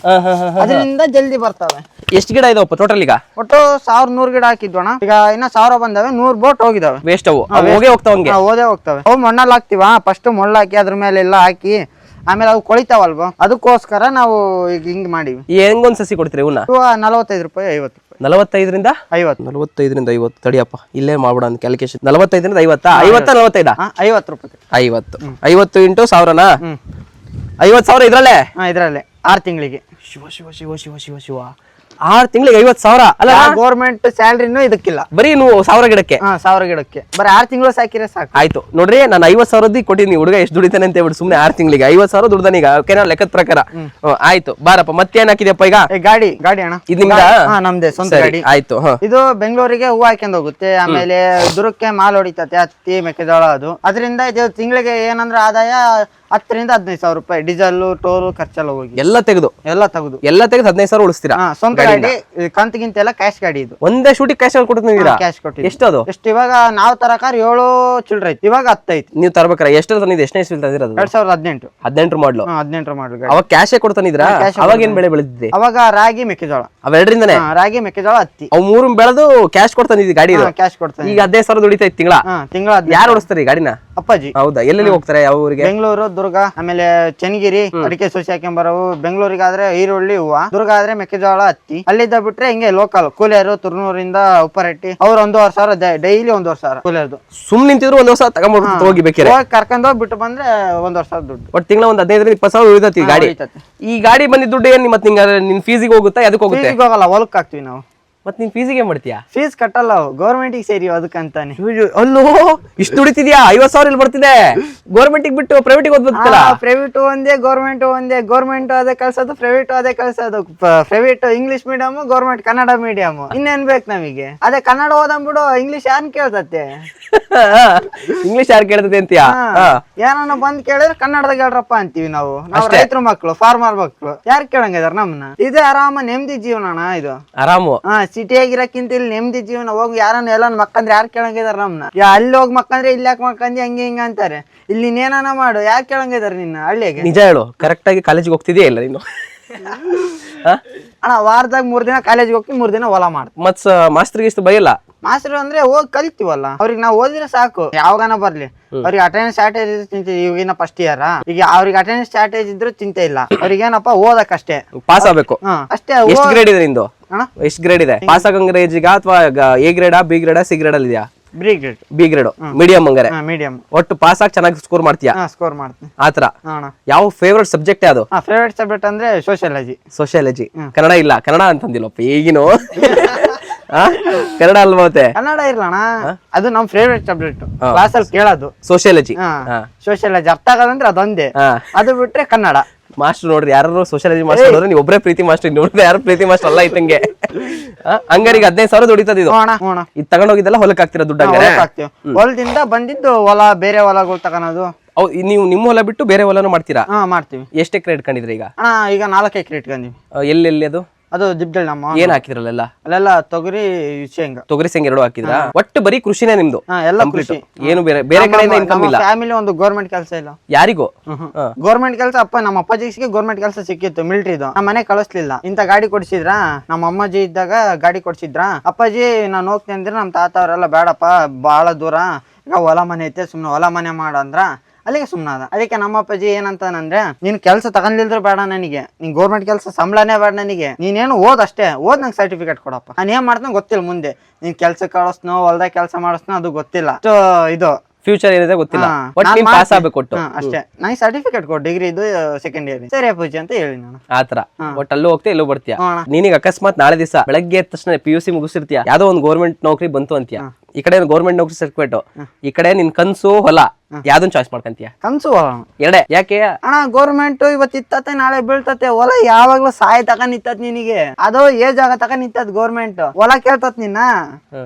ಅದರಿಂದ ಜಲ್ದಿ ಬರ್ತವೆ. ಎಷ್ಟು ಗಿಡ ಇದಾವಪ್ಪ ಟೋಟಲ್ ಈಗ? ಒಟ್ಟು 1100 ಗಿಡ ಹಾಕಿದ್ವಣ. ಈಗ ಇನ್ನ 1000 ಬಂದವೆ. 100 ಬೋಟ್ ಹೋಗಿದಾವೆ. ವೇಸ್ಟ್ ಅವು ಹೋಗೇ ಹೋಗ್ತಾವಂಗೆ. ಹೋದೇ ಹೋಗ್ತವೆ. ಅವು ಮಣ್ಣಲ್ಲಿ ಹಾಕ್ತಿವ. ಫಸ್ಟ್ ಮಣ್ಣು ಹಾಕಿ ಅದ್ರ ಮೇಲೆ ಎಲ್ಲ ಹಾಕಿ ಆಮೇಲೆ ಅವು ಕೊಳಿತಾವಲ್ವ, ಅದಕ್ಕೋಸ್ಕರ ನಾವು ಈಗ ಹಿಂಗ್ ಮಾಡಿವಿ. ಹೆಂಗೊಂದ್ ಸಸಿ ಕೊಡ್ತೀರಿ ಇವನ್ನ? 45 ರೂಪಾಯಿ 50 ರೂಪಾಯಿ. 45ರಿಂದ 50. 45ರಿಂದ 50 ತಡಿಯಪ್ಪ, ಇಲ್ಲೇ ಮಾಡ್ಬಿಡ ಅಂತ ಕ್ಯಾಲ್ಕುಲೇಷನ್. 45ರಿಂದ 50. 50 45 50 ರೂಪಾಯಿ. 50 ಇಂಟು 1000ನಾ? 50,000 ಇದ್ರಲ್ಲೇ? ಇದ್ರಲ್ಲೇ 6 ತಿಂಗಳಿಗೆ. ಶಿವ ಶಿವ ಶಿವ ಶಿವ ಶಿವ ಶಿವ 6 ತಿಂಗಳಿಗೆ 50,000 ಅಲ್ಲ? ಗೌರ್ಮೆಂಟ್ ಸ್ಯಾಲ್ರಿನೂ ಇದಕ್ಕಿಲ್ಲ. ಬರೀ ನೀವು 1000 ಗಿಡಕ್ಕೆ? 1000 ಗಿಡಕ್ಕೆ ಬರೀ 6 ತಿಂಗಳು ಸಾಕಿದ್ರೆ ಸಾಕು. ಆಯ್ತು ನೋಡ್ರಿ, ನಾನು 50,000 ಕೊಟ್ಟಿನಿ. ಹುಡುಗ ಎಷ್ಟು ದುಡಿತಾನೆ ಅಂತ ಹೇಳ್ಬಿಟ್ಟು ಸುಮ್ನೆ 6 ತಿಂಗಳಿಗೆ 50,000 ದುಡ್ದಾನೀಗ. ಓಕೆನಾ ಲೆಕ್ಕದ ಪ್ರಕಾರ? ಆಯ್ತು ಬಾರಪ್ಪ. ಮತ್ತೇನ್ ಹಾಕಿದ್ಯಪ್ಪ ಈಗ? ಗಾಡಿ ಅಣ್ಣ. ಇದು ನಿಮ್ದ? ನಮ್ದೇ ಸ್ವಂತ ಗಾಡಿ. ಆಯ್ತು. ಇದು ಬೆಂಗಳೂರಿಗೆ ಹೂವು ಹಾಕೊಂಡ್ ಹೋಗುತ್ತೆ. ಆಮೇಲೆ ದುರ್ಗಕ್ಕೆ ಮಾಲ್ ಹೊಡಿತತೆ, ಹತ್ತಿ ಮೆಕ್ಕೆಜೋಳ ಅದು. ಅದರಿಂದ ಇದು ತಿಂಗಳಿಗೆ ಏನಂದ್ರೆ ಆದಾಯ 10,000 ರಿಂದ 15,000 ರೂಪಾಯಿ. ಡೀಸೆಲ್ ಟೋಲ್ ಖರ್ಚೆಲ್ಲ ಹೋಗಿ ಎಲ್ಲ ತೆಗೆದು 15,000 ಉಳಿಸ್ತೀರಾ? ಸ್ವಂತ ಗಾಡಿ. ಕಂತಿಗಿಂತ ಎಲ್ಲ ಕ್ಯಾಶ್ ಗಾಡಿ ಇದು. ಒಂದೇ ಶೂಟಿಗೆ ಕ್ಯಾಶ್ ಕೊಡ್ತೀರಾ? ಕ್ಯಾಶ್ ಕೊಟ್ಟಿದ್ದೀವಿ. ಎಷ್ಟು ಅದು? ಎಷ್ಟು ಇವಾಗ ನಾವು ತರಕಾರ 7 ಚಿಲ್ಡ್ರ ಐತಿ. ಇವಾಗ 10 ಐತಿ. ನೀವು ತರಬೇಕಾರ? ಎಷ್ಟು ತಂದಿದ್ದು? ಎಷ್ಟನೇ ಇಸ್ವಿಲ್ ತಂದಿರೋದು? 2018. 18 ಮಾಡ್ಲು. 18 ಮಾಡ್ಲು ಗಾಡಿ. ಅವಾಗ ಕ್ಯಾಶೇ ಕೊಡ್ತಾನಿದ್ರಾ? ಅವಾಗ ಏನ್ ಬೆಳೆ ಬೆಳೆದಿದ್ದೆ? ಅವಾಗ ರಾಗಿ ಮೆಕ್ಕೆಜೋಳ. ಅವೆರಡರಿಂದನೇ? ರಾಗಿ ಮೆಕ್ಕೆಜೋಳ ಹತ್ತಿ. ಅವು 3 ಬೆಳೆದು ಕ್ಯಾಶ್ ಕೊಡ್ತಾನಿದ್ದಿ ಗಾಡಿ? ಕ್ಯಾಶ್ ಕೊಡ್ತಾನೆ. ಈಗ 15,000 ದುಡಿತಾ ಇತ್ತು ತಿಂಗಳ? ಯಾರು ಓಡಿಸ್ತಾರೆ ಗಾಡಿನ? ಅಪ್ಪಾಜಿ. ಹೌದಾ? ಎಲ್ಲೆಲ್ಲಿ ಹೋಗ್ತಾರೆ? ಯಾವ ಊರಿಗೆ? ಬೆಂಗಳೂರು, ದುರ್ಗ, ಆಮೇಲೆ ಚನ್ನಗಿರಿ, ಅಡಿಕೆ ಸೋಸಿ ಹಾಕೊಂಬರವು. ಬೆಂಗಳೂರಿಗಾದ್ರೆ ಈರುಳ್ಳಿ ಹೂವ, ದುರ್ಗ ಆದ್ರೆ ಮೆಕ್ಕೆಜೋಳ ಹತ್ತಿ. ಅಲ್ಲಿದ್ದ ಬಿಟ್ರೆ ಹಿಂಗೆ ಲೋಕಲ್ ಕೂಲಿಯರು ತುರ್ನೂರಿಂದ ಉಪ್ಪರಟ್ಟಿ ಅವ್ರು 1,500 ಡೈಲಿ 1,500 ಕೂಲಿಯರ್ದು. ಸುಮ್ ನಿಂತಿದ್ರು 1,000 ತಗೊಂಡ್ಬಿಟ್ಟು ಹೋಗಿ ಬೇಕಿದ್ರೆ ಕರ್ಕೊಂಡ್ ಹೋಗಿ ಬಿಟ್ಟು ಬಂದ್ರೆ 1,000 ದುಡ್ಡು. ಒಟ್ಟು ತಿಂಗಳ 15,000 20,000 ಉಳಿದತಿ ಗಾಡಿ. ಈ ಗಾಡಿ ಬಂದಿದ್ದ ದುಡ್ಡು ಏನ್ ಮತ್ತೆ ನಿನ್ ಫೀಸಿಗೆ ಹೋಗುತ್ತಾ? ಅದಕ್ಕೆ ಹೋಗುತ್ತೆ? ಹೋಗಲ್ಲ, ಹೊಲಕ್ ಹಾಕ್ತಿವಿ ನಾವು. ಮತ್ ನೀನ್ ಫೀಸಿಗೆ ಮಾಡ್ತೀಯಾ? ಫೀಸ್ ಕಟ್ಟಲ್ಲ, ಗೌರ್ಮೆಂಟಿಗೆ ಸೇರಿ ಅದಕ್ಕಂತಾನೆ. ಅಲ್ಲೋ ಇಷ್ಟು ದುಡಿತಿದ್ಯಾ? 50,000 ಇಲ್ಲಿ ಬರ್ತಿದೆ. ಗೌರ್ಮೆಂಟಿಗೆ ಬಿಟ್ಟು ಪ್ರೈವೇಟಿಗೆ ಓದ್ಬೇಕಲ್ಲ? ಪ್ರೈವೇಟ್ ಒಂದೇ, ಗೌರ್ಮೆಂಟ್ ಒಂದೇ. ಗೌರ್ಮೆಂಟ್ ಅದೇ ಕಳ್ಸೋದು, ಪ್ರೈವೇಟ್ ಅದೇ ಕಳ್ಸೋದು. Private English medium, government Kannada medium. ಇನ್ನೇನ್ ಬೇಕು ನಮಗೆ? ಅದೇ ಕನ್ನಡ ಓದಂಬಿಡು, ಇಂಗ್ಲಿಷ್ ಯಾರನ್ ಕೇಳ್ತತೆ? ಇಂಗ್ಲಿಷ್ ಯಾರು ಕೇಳ್ತದೆ ಅಂತೀಯ? ಏನಾನ ಬಂದ್ ಕೇಳಿದ್ರೆ ಕನ್ನಡದಾಗ ಹೇಳ್ರಪ್ಪ ಅಂತೀವಿ ನಾವು. ರೈತರ ಮಕ್ಳು, ಫಾರ್ಮರ್ ಮಕ್ಳು ಯಾರು ಕೇಳಂಗಿದಾರ ನಮ್ಮನ್ನ? ಇದೇ ಆರಾಮ ನೆಮ್ಮದಿ ಜೀವನ ಇದು. ಆರಾಮು ಸಿಟಿಯಾಗಿರಕ್ಕಿಂತ ಇಲ್ಲಿ ನೆಮ್ಮದಿ ಜೀವನ. ಹೋಗಿ ಯಾರನ್ನ ಎಲ್ಲ ಮಕ್ಕಂದ್ರೆ ಯಾರು ಕೇಳಂಗಿದಾರ ನಮ್ನ? ಅಲ್ಲಿ ಹೋಗಿ ಮಕ್ಕಂದ್ರೆ ಇಲ್ಲಿ ಯಾಕೆ ಮಕ್ಕಂದಿ ಹಂಗೆ ಹಿಂಗ ಅಂತಾರೆ. ಇಲ್ಲಿ ಏನಾನ ಮಾಡು, ಯಾರು ಕೇಳಂಗಿದಾರ ನಿನ್ನ ಹಳ್ಳಿಗೆ? ನಿಜ ಹೇಳು, ಕರೆಕ್ಟ್ ಆಗಿ ಕಾಲೇಜಿಗೆ ಹೋಗ್ತಿದ್ಯಾ ಇಲ್ಲ ನೀನು? ಅಣ್ಣ ವಾರದಾಗ 3 ದಿನ ಕಾಲೇಜಿಗೆ ಹೋಗ್ತೀನಿ, 3 ದಿನ ಹೊಲ ಮಾಡ್ತೀನಿ. ಮತ್ ಮಾಸ್ಟರ್ಗೆ ಇಷ್ಟು ಬೈಯಲ್ಲ? ಮಾಸ್ಟರ್ ಅಂದ್ರೆ ಹೋಗಿ ಕಲಿತೀವಲ್ಲ, ಅವ್ರಿಗೆ ನಾವು ಓದಿದ್ರೆ ಸಾಕು, ಯಾವಾಗನ ಬರ್ಲಿ. ಅವ್ರಿಗೆ ಅಟೆಂಡೆನ್ಸ್ ಶಾರ್ಟೇಜ್ ಇದ್ರೆ ಚಿಂತೆ. ಈಗಿನ ಫಸ್ಟ್ ಇಯರ್ ಈಗ ಅವ್ರಿಗೆ ಅಟೆಂಡೆನ್ಸ್ ಶಾರ್ಟೇಜ್ ಇದ್ರು ಚಿಂತೆ ಇಲ್ಲ. ಅವ್ರಿಗೆ ಏನಪ್ಪ ಓದಕ್ಕಷ್ಟೇ, ಪಾಸ್ ಆಗ್ಬೇಕು ಅಷ್ಟೇ. ಎಷ್ಟು ಗ್ರೇಡ್ ಇದೆ ನಿಂದು? ಎಷ್ಟು ಗ್ರೇಡ್ ಇದೆ? ಪಾಸ್ ಆಗಂಗ್ರೇಜಿಗ ಅಥವಾ ಎ ಗ್ರೇಡಾ, ಬಿ ಗ್ರೇಡಾ, ಸಿ ಗ್ರೇಡ್ ಅಲ್ಲಿ ಇದೆಯಾ? ಬಿ ಗ್ರೇಡ್ ಮೀಡಿಯಂ ಹಂಗಾರೆ. ಮೀಡಿಯಂ. ಒಟ್ಟು ಪಾಸ್ ಆಗಿ ಚೆನ್ನಾಗಿ ಸ್ಕೋರ್ ಮಾಡ್ತೀಯಾ? ಸ್ಕೋರ್ ಮಾಡ್ತೀನಿ ಆತರ. ಯಾವ ಫೇವರೇಟ್ ಸಬ್ಜೆಕ್ಟ್ ಯಾವುದು? ಫೇವರೇಟ್ ಸಬ್ಜೆಕ್ಟ್ ಅಂದ್ರೆ ಸೋಶಿಯಾಲಜಿ. ಕನ್ನಡ ಇಲ್ಲ? ಕನ್ನಡ ಅಂತಂದಿಲ್ಲಪ್ಪ ಈಗಿನ ಕನ್ನಡ ಅಲ್ವಾ? ಮತ್ತೆ ಕನ್ನಡ ಇರ್ಲಣ್ಣ, ಅದು ನಮ್ ಫೇವರೇಟ್ ಸಬ್ಜೆಕ್ಟ್. ಕ್ಲಾಸ್ ಅಲ್ಲಿ ಕೇಳೋದು ಸೋಶಿಯಾಲಜಿ ಅರ್ಥ ಆಗದಂದ್ರೆ ಅದೊಂದೇ. ಅದು ಬಿಟ್ರೆ ಕನ್ನಡ. ಮಾಸ್ಟರ್ ನೋಡ್ರಿ, ಯಾರು ಸೋಶಿಯಾಲಜಿ ಮಾಸ್ಟರ್ ನೋಡ್ರಿ, ನೀವು ಒಬ್ಬರೇ ಪ್ರೀತಿ ಮಾಸ್ಟರ್ ನೋಡಿದ್ರೆ ಯಾರು ಪ್ರೀತಿ ಮಾಸ್ಟರ್ ಅಲ್ಲ ಇತ್ತಂಗೆ. ಹಂಗಾರಿಗೆ 15,000 ದುಡಿತದ ಇದು. ಇದು ತಗೊಂಡೋಗಿದ್ದೆಲ್ಲ ಹೊಲಕ್ ಹಾಕ್ತಿರ ದುಡ್ಡು? ಹೊಲದಿಂದ ಬಂದಿದ್ದು ಹೊಲ, ಬೇರೆ ಹೊಲಗಳು ತಗೊಳೋದು. ನೀವು ನಿಮ್ಮ ಹೊಲ ಬಿಟ್ಟು ಬೇರೆ ಹೊಲನು ಮಾಡ್ತೀರಾ? ಮಾಡ್ತೀವಿ. ಎಷ್ಟು ಎಕರೆ ಇಟ್ಕೊಂಡಿದ್ರಿ ಈಗ? ಈಗ 4 ಎಕರೆ ಇಟ್ಕೊಂಡಿವಿ. ಎಲ್ಲೆಲ್ಲಿ ಅದು? ಅದು ದಿಬ್ದಲ್ ನಮ್ಮ. ಏನ್ ಹಾಕಿದ್ರಲ್ಲ? ಅಲ್ಲೆಲ್ಲ ತೊಗರಿ ಶೇಂಗಾ. ತೊಗರಿ ಶೇಂಗಾ 2 ಹಾಕಿದ್ರ? ಒಟ್ಟು ಬರೀ ಕೃಷಿನೇ ನಿಮ್ದು? ಎಲ್ಲ ಕೃಷಿ. ಏನು ಬೇರೆ ಕಡೆಯಿಂದ ಇನ್ಕಮ್ ಇಲ್ಲ? ಫ್ಯಾಮಿಲಿ ಒಂದು ಗೌರ್ಮೆಂಟ್ ಕೆಲಸ ಇಲ್ಲ ಯಾರಿಗೂ. ಗೌರ್ಮೆಂಟ್ ಕೆಲಸ ನಮ್ಮ ಅಪ್ಪಾಜಿಗೆ ಗೌರ್ಮೆಂಟ್ ಕೆಲಸ ಸಿಕ್ಕಿತ್ತು, ಮಿಲಿಟರಿದು. ನಮ್ಮ ಮನೆ ಕಳಿಸ್ಲಿಲ್ಲ. ಇಂತ ಗಾಡಿ ಕೊಡ್ಸಿದ್ರ, ನಮ್ಮ ಅಮ್ಮಾಜಿ ಇದ್ದಾಗ ಗಾಡಿ ಕೊಡ್ಸಿದ್ರ. ಅಪ್ಪಾಜಿ ನಾನು ಹೋಗ್ತೀನಿ ಅಂದ್ರೆ ನಮ್ಮ ತಾತ ಅವರೆಲ್ಲ ಬೇಡಪ್ಪ, ಬಹಳ ದೂರ, ಈಗ ಹೊಲ ಮನೆ ಐತೆ, ಸುಮ್ನೆ ಹೊಲ ಮನೆ ಮಾಡಂದ್ರ ಅಲ್ಲಿಗೆ ಸುಮ್ಮನಾದ. ಅದಕ್ಕೆ ನಮ್ಮ ಅಪ್ಪಾಜಿ ಏನಂತಾನಂದ್ರೆ, ನೀನ್ ಕೆಲಸ ತಗೊಂಡಿಲ್ದ್ರು ಬೇಡ ನನಗೆ, ನೀನ್ ಗೌರ್ಮೆಂಟ್ ಕೆಲಸ ಸಂಬಳನೇ ಬೇಡ ನನಗೆ, ನೀನೇನು ಓದಷ್ಟೇ, ಓದ್ ನಂಗೆ ಸರ್ಟಿಫಿಕೇಟ್ ಕೊಡಪ್ಪ. ನಾನು ಏನ್ ಮಾಡ್ತಾನೆ ಗೊತ್ತಿಲ್ಲ, ಮುಂದೆ ನೀನ್ ಕೆಲ್ಸ ಕಳಿಸ್ನೋ ಹೊಲ್ದಾಗ ಕೆಲಸ ಮಾಡಿಸ್ನೋ ಅದು ಗೊತ್ತಿಲ್ಲ. ಇದು ಫ್ಯೂಚರ್ ಏನಿದೆ ಗೊತ್ತಿಲ್ಲ, ಪಾಸ್ ಆಗ್ಬೇಕು ಅಷ್ಟೇ. ನಂಗೆ ಸರ್ಟಿಫಿಕೇಟ್ ಕೊಟ್ಟು ಡಿಗ್ರಿ ಇದು ಸೆಕೆಂಡ್ ಇಯರ್. ಸರಿ ಅಪ್ಪಾಜಿ ಅಂತ ಹೇಳಿ ನಾನು ಆತರ. ಒಟ್ಟು ಅಲ್ಲೂ ಹೋಗ್ತಾ ಎಲ್ಲೂ ಬರ್ತೀಯ. ನೀನೀಗ ಅಕಸ್ಮಾತ್ ನಾಳೆ ದಿವಸ ಬೆಳಗ್ಗೆ ಎದ್ದ ತಕ್ಷಣ PUC ಮುಗಿಸಿರ್ತೀಯ, ಯಾವ್ದೋ ಒಂದು ಗೌರ್ಮೆಂಟ್ ನೌಕರಿ ಬಂತು ಅಂತೀಯ. ಈ ಕಡೆ ಗೌರ್ಮೆಂಟ್ ನೌಕರಿ ಸರ್ಟಿಫಿಕೇಟ್, ಈ ಕಡೆ ನಿನ್ ಕನ್ಸು ಹೊಲ, ಯಾವ್ದನ್ ಚಾಯ್ಸ್ ಮಾಡ್ಕಂತೀಯ? ಕನ್ಸು ಎರಡೇ. ಯಾಕೆ ಅಣ್ಣ? ಗೌರ್ಮೆಂಟ್ ಇವತ್ತು ಇತ್ತತೆ, ನಾಳೆ ಬೀಳ್ತತೆ. ಹೊಲ ಯಾವಾಗ್ಲೂ ಸಾಯ ತಗೊಂಡ್ ನಿಂತತ್ ನಿನಗೆ, ಅದು ಏಜ್ ಆಗ ತಗೊಂಡ್ ನಿಂತದ್ ಗೌರ್ಮೆಂಟ್. ಹೊಲ ಕೇಳ್ತತ್ ನಿನ್ನ,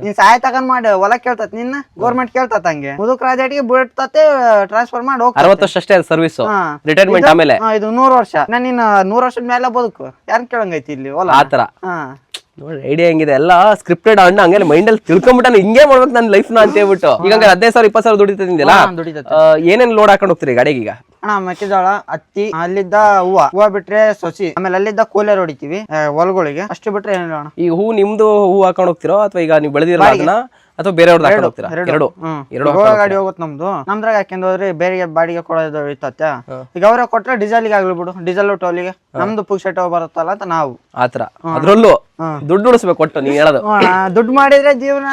ನೀನ್ ಸಾಯ ತಗೊಂಡ್ ಮಾಡಿ ಹೊಲ ಕೇಳ್ತತ್ ನಿನ್ನ, ಗೌರ್ಮೆಂಟ್ ಕೇಳ್ತತ್. ಹಂಗೆ ಮುದುಕ್ ರಾಜಾಟಿಗೆ ಬಿಡ್ತತೆ, ಟ್ರಾನ್ಸ್ಫರ್ ಮಾಡಿ ಹೋಗ್. 60 ವರ್ಷ ಅಷ್ಟೇ ಸರ್ವಿಸ್, ರಿಟೈರ್ಮೆಂಟ್ ಆಮೇಲೆ. ಇದು 100 ವರ್ಷ. ನೀನ್ 100 ವರ್ಷದ ಮೇಲೆ ಬದುಕು, ಯಾರು ಕೇಳಂಗೈತಿ ಇಲ್ಲಿ ಹೊಲ? ಆತರ ನೋಡಿ ಐಡಿಯಾ ಹೆಂಗಿದೆ, ಎಲ್ಲ ಸ್ಕ್ರಿಪ್ಟೆಡ್ ಅಣ್ಣ ಹಂಗೆ ಮೈಂಡ್ ಅಲ್ಲಿ ತಿಳ್ಕೊಂಡ್ಬಿಟ್ಟ ಹಿಂಗೆ ಮಾಡ್ಬೇಕು ನನ್ನ ಲೈಫ್ ನ ಅಂತ ಹೇಳ್ಬಿಟ್ಟು. ಈಗ 15,000 20,000 ದುಡಿತಿದ್ದಿಲ್ಲ, ಏನೇನ್ ಲೋಡ್ ಹಾಕೊಂಡು ಹೋಗ್ತೀರಿ ಗಾಡಿಗೆ? ಈಗ ಅಣ್ಣ ಮೆಕ್ಕೆಜೋಳ, ಹತ್ತಿ, ಅಲ್ಲಿದ್ದ ಹೂವ ಬಿಟ್ರೆ ಸೊಸಿ, ಆಮೇಲೆ ಅಲ್ಲಿದ್ದ ಕೂಲರ್ ಹೊಡಿತೀವಿ ಹೊಲಗಳಿಗೆ, ಅಷ್ಟು ಬಿಟ್ರೆ ಏನಿಲ್ಲ ಅಣ್ಣ. ಈ ಹೂ ನಿಮ್ದು ಹೂ ಹಾಕೊಂಡು ಹೋಗ್ತಿರೋ ಅಥವಾ ಈಗ ನೀವು ಬೆಳೆದಿರೋ ಅದನ್ನ ಅಥವಾ ಬೇರೆಯವ್ರದ್ದು ಹಾಕೊಂಡು ಹೋಗ್ತೀರಾ? ಎರಡು ಗಾಡಿ ಹೋಗುತ್ತೆ ನಮ್ದು. ನಮ್ದ್ರಾಗ ಹಾಕೊಂಡ್ ಹೋದ್ರೆ ಬೇರೆ ಬಾಡಿಗೆ ಕೊಡೋದು ಇರ್ತತ್ತೆ. ಈಗ ಅವ್ರ ಕೊಟ್ರೆ ಡೀಸೆಲ್ಗೆ ಆಗ್ಲಿ ಬಿಡು, ಡೀಸೆಲ್ ಟೋಲಿಗೆ ನಮ್ದು ಪುಕ್ಷೆಟ್ ಬರುತ್ತಲ್ಲ ಅಂತ ನಾವು ಆತರ. ಅದ್ರಲ್ಲೂ ದುಡ್ಡು ಉಳಿಸ್ಬೇಕು ಒಟ್ಟು ನೀವ್ ಹೇಳೋದು. ದುಡ್ಡು ಮಾಡಿದ್ರೆ ಜೀವನ,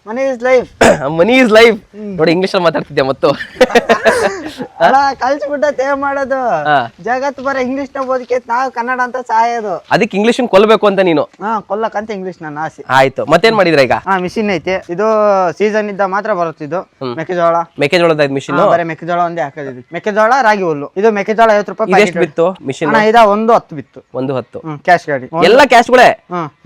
money is life. Money is life ನೋಡಿ, ಇಂಗ್ಲಿಷ್ ಅಲ್ಲಿ ಮಾತಾಡ್ತಿದ್ದೆ ಮತ್ತು ಕಲ್ಸ್ಬಿಟ್ಟೆ ಮಾಡೋದು. ಜಗತ್ತು ಬರ ಇಂಗ್ಲಿಷ್ ನ ಓದಿಕೆ, ನಾವು ಕನ್ನಡ ಅಂತ ಸಾಯೋದು. ಅದಕ್ಕೆ ಇಂಗ್ಲಿಷ್ ಕೊಲ್ಬೇಕು ಅಂತ ನೀನು? ಕೊಲ್ಲಕಂತ ಇಂಗ್ಲಿಷ್ ನನ್ನ ಆಸೆ. ಆಯ್ತು, ಮತ್ತೇನ್ ಮಾಡಿದ್ರ ಈಗ? ಮಿಷಿನ್ ಐತಿ, ಇದು ಸೀಸನ್ ಇದ್ದ ಮಾತ್ರ ಬರುತ್ತಿದ್ದು. ಮೆಕ್ಕೆಜೋಳದ ಮಿಷಿನ್, ಬರೀ ಮೆಕ್ಕೆಜೋಳ ಒಂದೇ ಹಾಕೋದಿದ್ದು. ಮೆಕ್ಕೆಜೋಳ, ರಾಗಿ ಹುಲ್ಲು. ಇದು ಮೆಕ್ಕೆಜೋಳ 50 ರೂಪಾಯಿ. ಎಷ್ಟು ಬಿತ್ತು ಮಿಷಿನ್? ಇದ 110 ಬಿತ್ತು. 110 ಕ್ಯಾಶ್ ಗಾಡಿ, ಎಲ್ಲ ಕ್ಯಾಶ್ಗಳೇ,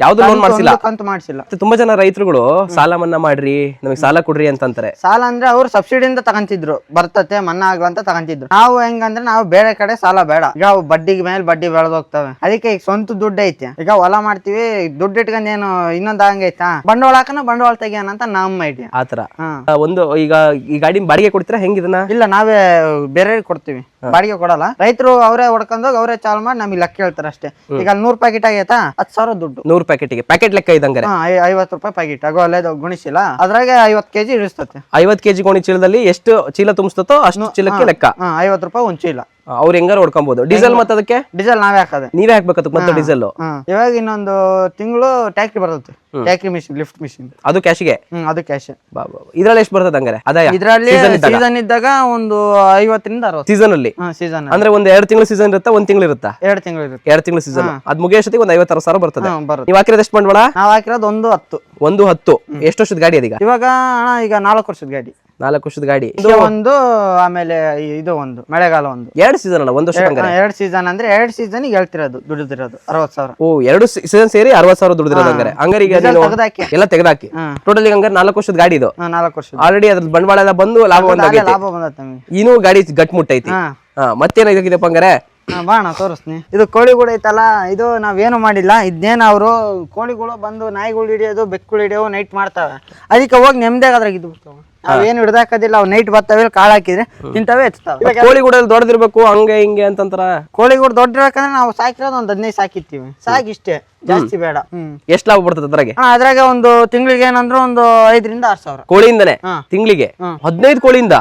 ಯಾವ್ದು ಲೋನ್ ಮಾಡ್ಸಿಲ್ಲ? ಅಂತ ಮಾಡ್ಸಿಲ್ಲ. ತುಂಬಾ ಜನ ರೈತರುಗಳು ಸಾಲ ಮನ್ನಾ ಮಾಡ್ರಿ, ನಮಗೆ ಸಾಲ ಕೊಡ್ರಿ ಅಂತಂತಾರೆ. ಸಾಲ ಅಂದ್ರೆ ಅವ್ರು ಸಬ್ಸಿಡಿಯಿಂದ ತಗೊಂತಿದ್ರು, ಬರ್ತತೆ ಮನ್ನಾ ಆಗ್ಲ ಅಂತ ತಗೊಂತಿದ್ರು. ನಾವು ಹೆಂಗಂದ್ರೆ ನಾವು ಬೇರೆ ಕಡೆ ಸಾಲ ಬೇಡ, ಈಗ ಬಡ್ಡಿಗೆ ಮೇಲೆ ಬಡ್ಡಿ ಬೆಳೆದೋಗ್ತವೆ. ಅದಕ್ಕೆ ಈಗ ಸ್ವಂತ ದುಡ್ಡು ಐತೆ, ಈಗ ಹೊಲ ಮಾಡ್ತೀವಿ, ದುಡ್ಡು ಇಟ್ಕೊಂಡ್ ಏನು ಇನ್ನೊಂದ್ ಹಂಗೈತಾ, ಬಂಡವಾಳ ಹಾಕನ ಬಂಡವಾಳ ತೆಗಿಯೋಣ ಅಂತ ನಮ್ಮ ಐಡಿಯಾ. ಆತರ ಒಂದು. ಈಗ ಈ ಗಾಡಿ ಬಾಡಿಗೆ ಕೊಡ್ತೀರಾ ಹೆಂಗಿದನ್ನ? ಇಲ್ಲ, ನಾವೇ ಬೇರೆ ಕೊಡ್ತೀವಿ, ಬಾಡಿಗೆ ಕೊಡಲ್ಲ. ರೈತರು ಅವರೇ ಹೊಡ್ಕೊಂಡೋಗಿ ಅವರೇ ಚಾಲು ಮಾಡಿ ನಮಗೆ ಲೆಕ್ಕ ಹೇಳ್ತಾರೆ ಅಷ್ಟೇ. ಈಗ 100 ಪ್ಯಾಕೆಟ್ ಆಗೈತಾ, 10,000 ದುಡ್ಡು. 100 ಪ್ಯಾಕೆಟ್ಗೆ ಪ್ಯಾಕೆಟ್ ಲೆಕ್ಕ ಇದ್ದಂಗೆ 50 ರೂಪಾಯಿ ಪ್ಯಾಕೆಟ್. ಆಗೋ ಅಲ್ಲೇ ಗುಣಿಸಿಲ್ಲ, ಅದ್ರಾಗೆ 50 ಕೆಜಿ ಇಳಿಸ್ತತೆ. 50 ಕೆಜಿ ಗೋಣಿ ಚೀಲದಲ್ಲಿ ಎಷ್ಟು ಚೀಲ ತುಂಬಿಸ್ತೋ ಅಷ್ಟು ಚೀಲಕ್ಕೆ ಲೆಕ್ಕ. 50 ರೂಪಾಯಿ ಒಂದ್ ಚೀಲ. ಅವ್ರು ಹೆಂಗಾರ ಹೊಡ್ಕೊಬಹುದು. ಡೀಸೆಲ್ ಮತ್ತೆ ಅದಕ್ಕೆ? ಡೀಸೆಲ್ ನಾವೇ ಹಾಕೋದೆ. ನೀವೇ ಹಾಕ್ಬೇಕು ಮತ್ತೆ ಡೀಸೆಲ್? ಇವಾಗ ಇನ್ನೊಂದು ತಿಂಗಳು ಟ್ಯಾಕ್ಟ್ರಿ ಬರುತ್ತೆ, ಟ್ಯಾಕ್ಟ್ರಿ ಮಿಷಿನ್, ಲಿಫ್ಟ್ ಮಿಷಿನ್. ಅದು ಕ್ಯಾಶಿಗೆ? ಅದು ಕ್ಯಾಶ್. ಇದ್ರಲ್ಲಿ ಎಷ್ಟು ಬರ್ತದೆ ಹಂಗಾರೆ ಆದಾಯ? ಇದ್ರಲ್ಲಿ ಸೀಸನ್ ಇದ್ದಾಗ ಒಂದು 50 ರಿಂದ 60. ಸೀಸನ್ ಅಲ್ಲಿ? ಸೀಸನ್ ಅಂದ್ರೆ ಒಂದ್ 2 ತಿಂಗಳು ಸೀಸನ್ ಇರುತ್ತಾ, 1 ತಿಂಗಳು ಇರುತ್ತಾ? 2 ತಿಂಗಳು ಇರುತ್ತೆ. 2 ತಿಂಗಳು ಸೀಸನ್. ಅದ್ ಮುಗಿಯೋಷ್ಟೊತ್ತಿಗೆ ಒಂದು 50,000 ಬರ್ತದೆ. ನೀವು ಹಾಕಿರೋದು ಎಷ್ಟು ಬಂಡವಾಳ? ನಾವ್ ಹಾಕಿರೋದು 110. 110. ಎಷ್ಟು ವರ್ಷದ ಗಾಡಿ ಅದೀಗ? ಇವಾಗ ಈಗ 4 ವರ್ಷದ ಗಾಡಿ. 4 ವರ್ಷದ ಗಾಡಿ ಒಂದು, ಆಮೇಲೆ ಇದು ಒಂದು ಮಳೆಗಾಲ ಒಂದು. 2 ಸೀಸನ್ ಅಲ್ಲ, 1 ವರ್ಷ? 2 ಸೀಸನ್ ಅಂದ್ರೆ 2 ಸೀಸನ್ ಹೇಳ್ತಿರೋದು ದುಡಿದಿರೋದು 60,000. ಓ, 2 ಸೀಸನ್ ಸೇರಿ 60,000 ದುಡಿದಿರೋದು ಹಂಗಾರೆ. ಹಂಗಾರೆ ಈಗ ಎಲ್ಲ ತೆಗೆದಾಕಿ ಟೋಟಲ್ ಹಂಗಾರೆ 4 ವರ್ಷದ ಗಾಡಿ ಇದು. 4 ವರ್ಷ ಆಲ್ರೆಡಿ ಅದ್ರ ಬಂಡವಾಳ ಎಲ್ಲ ಬಂದು ಲಾಭ ಬಂದಾಗೈತೆ. ಲಾಭ ಬಂದೈತೆ ನಮಗೆ. ಇನ್ನೂ ಗಾಡಿ ಗಟ್ ಮುಟ್ಟೈತಿ. ಮತ್ತೇನಾಗಿದೆಪ್ಪ ಹಂಗಾರೆ? ಬಾಣ ತೋರಿಸ್ತೀನಿ. ಇದು ಕೋಳಿಗಳು ಐತಲ್ಲ, ಇದು ನಾವೇನು ಮಾಡಿಲ್ಲ. ಇದನ್ನೇನು ಅವರು ಕೋಳಿಗಳು ಬಂದು ನಾಯಿಗಳು ಹಿಡಿಯೋದು, ಬೆಕ್ಕುಗಳು ಹಿಡಿಯೋದು ನೈಟ್ ಮಾಡ್ತಾವೆ. ಅದಕ್ಕೆ ಹೋಗಿ ನೆಮ್ಮದಿಯಾಗ ಅದ್ರಾಗ ಇದು ಬಿಡ್ತಾವೆ. ನಾವೇನು ಹಿಡ್ದಾಕದಿಲ್ಲ, ಅವ್ ನೈಟ್ ಬರ್ತಾವೆ, ಕಾಳು ಹಾಕಿದ್ರೆ ತಿಂತಾವೆ, ಎಚ್ತಾವೆ. ಕೋಳಿಗೂಡಲ್ಲಿ ದೊಡ್ಡದಿರ್ಬೇಕು ಹಂಗೆ ಹಿಂಗೆ ಅಂತಂತಾರ. ಕೋಳಿಗಳು ದೊಡ್ಡಬೇಕಂದ್ರೆ ನಾವು ಸಾಕಿರೋದು ಒಂದು 15 ಸಾಕಿರ್ತೀವಿ, ಸಾಕಿಷ್ಟೇ, ಜಾಸ್ತಿ ಬೇಡ. ಎಷ್ಟ್ ಲಾಭ ಬರ್ತದೆ ಅದ್ರಾಗೆ? ಅದ್ರಾಗೆ ಒಂದು ತಿಂಗಳಿಗೆ ಏನಂದ್ರೆ ಒಂದು 5 ರಿಂದ 6 ಸಾವಿರ ಕೋಳಿಯಿಂದನೇ. ತಿಂಗಳಿಗೆ 15 ಕೋಳಿಯಿಂದ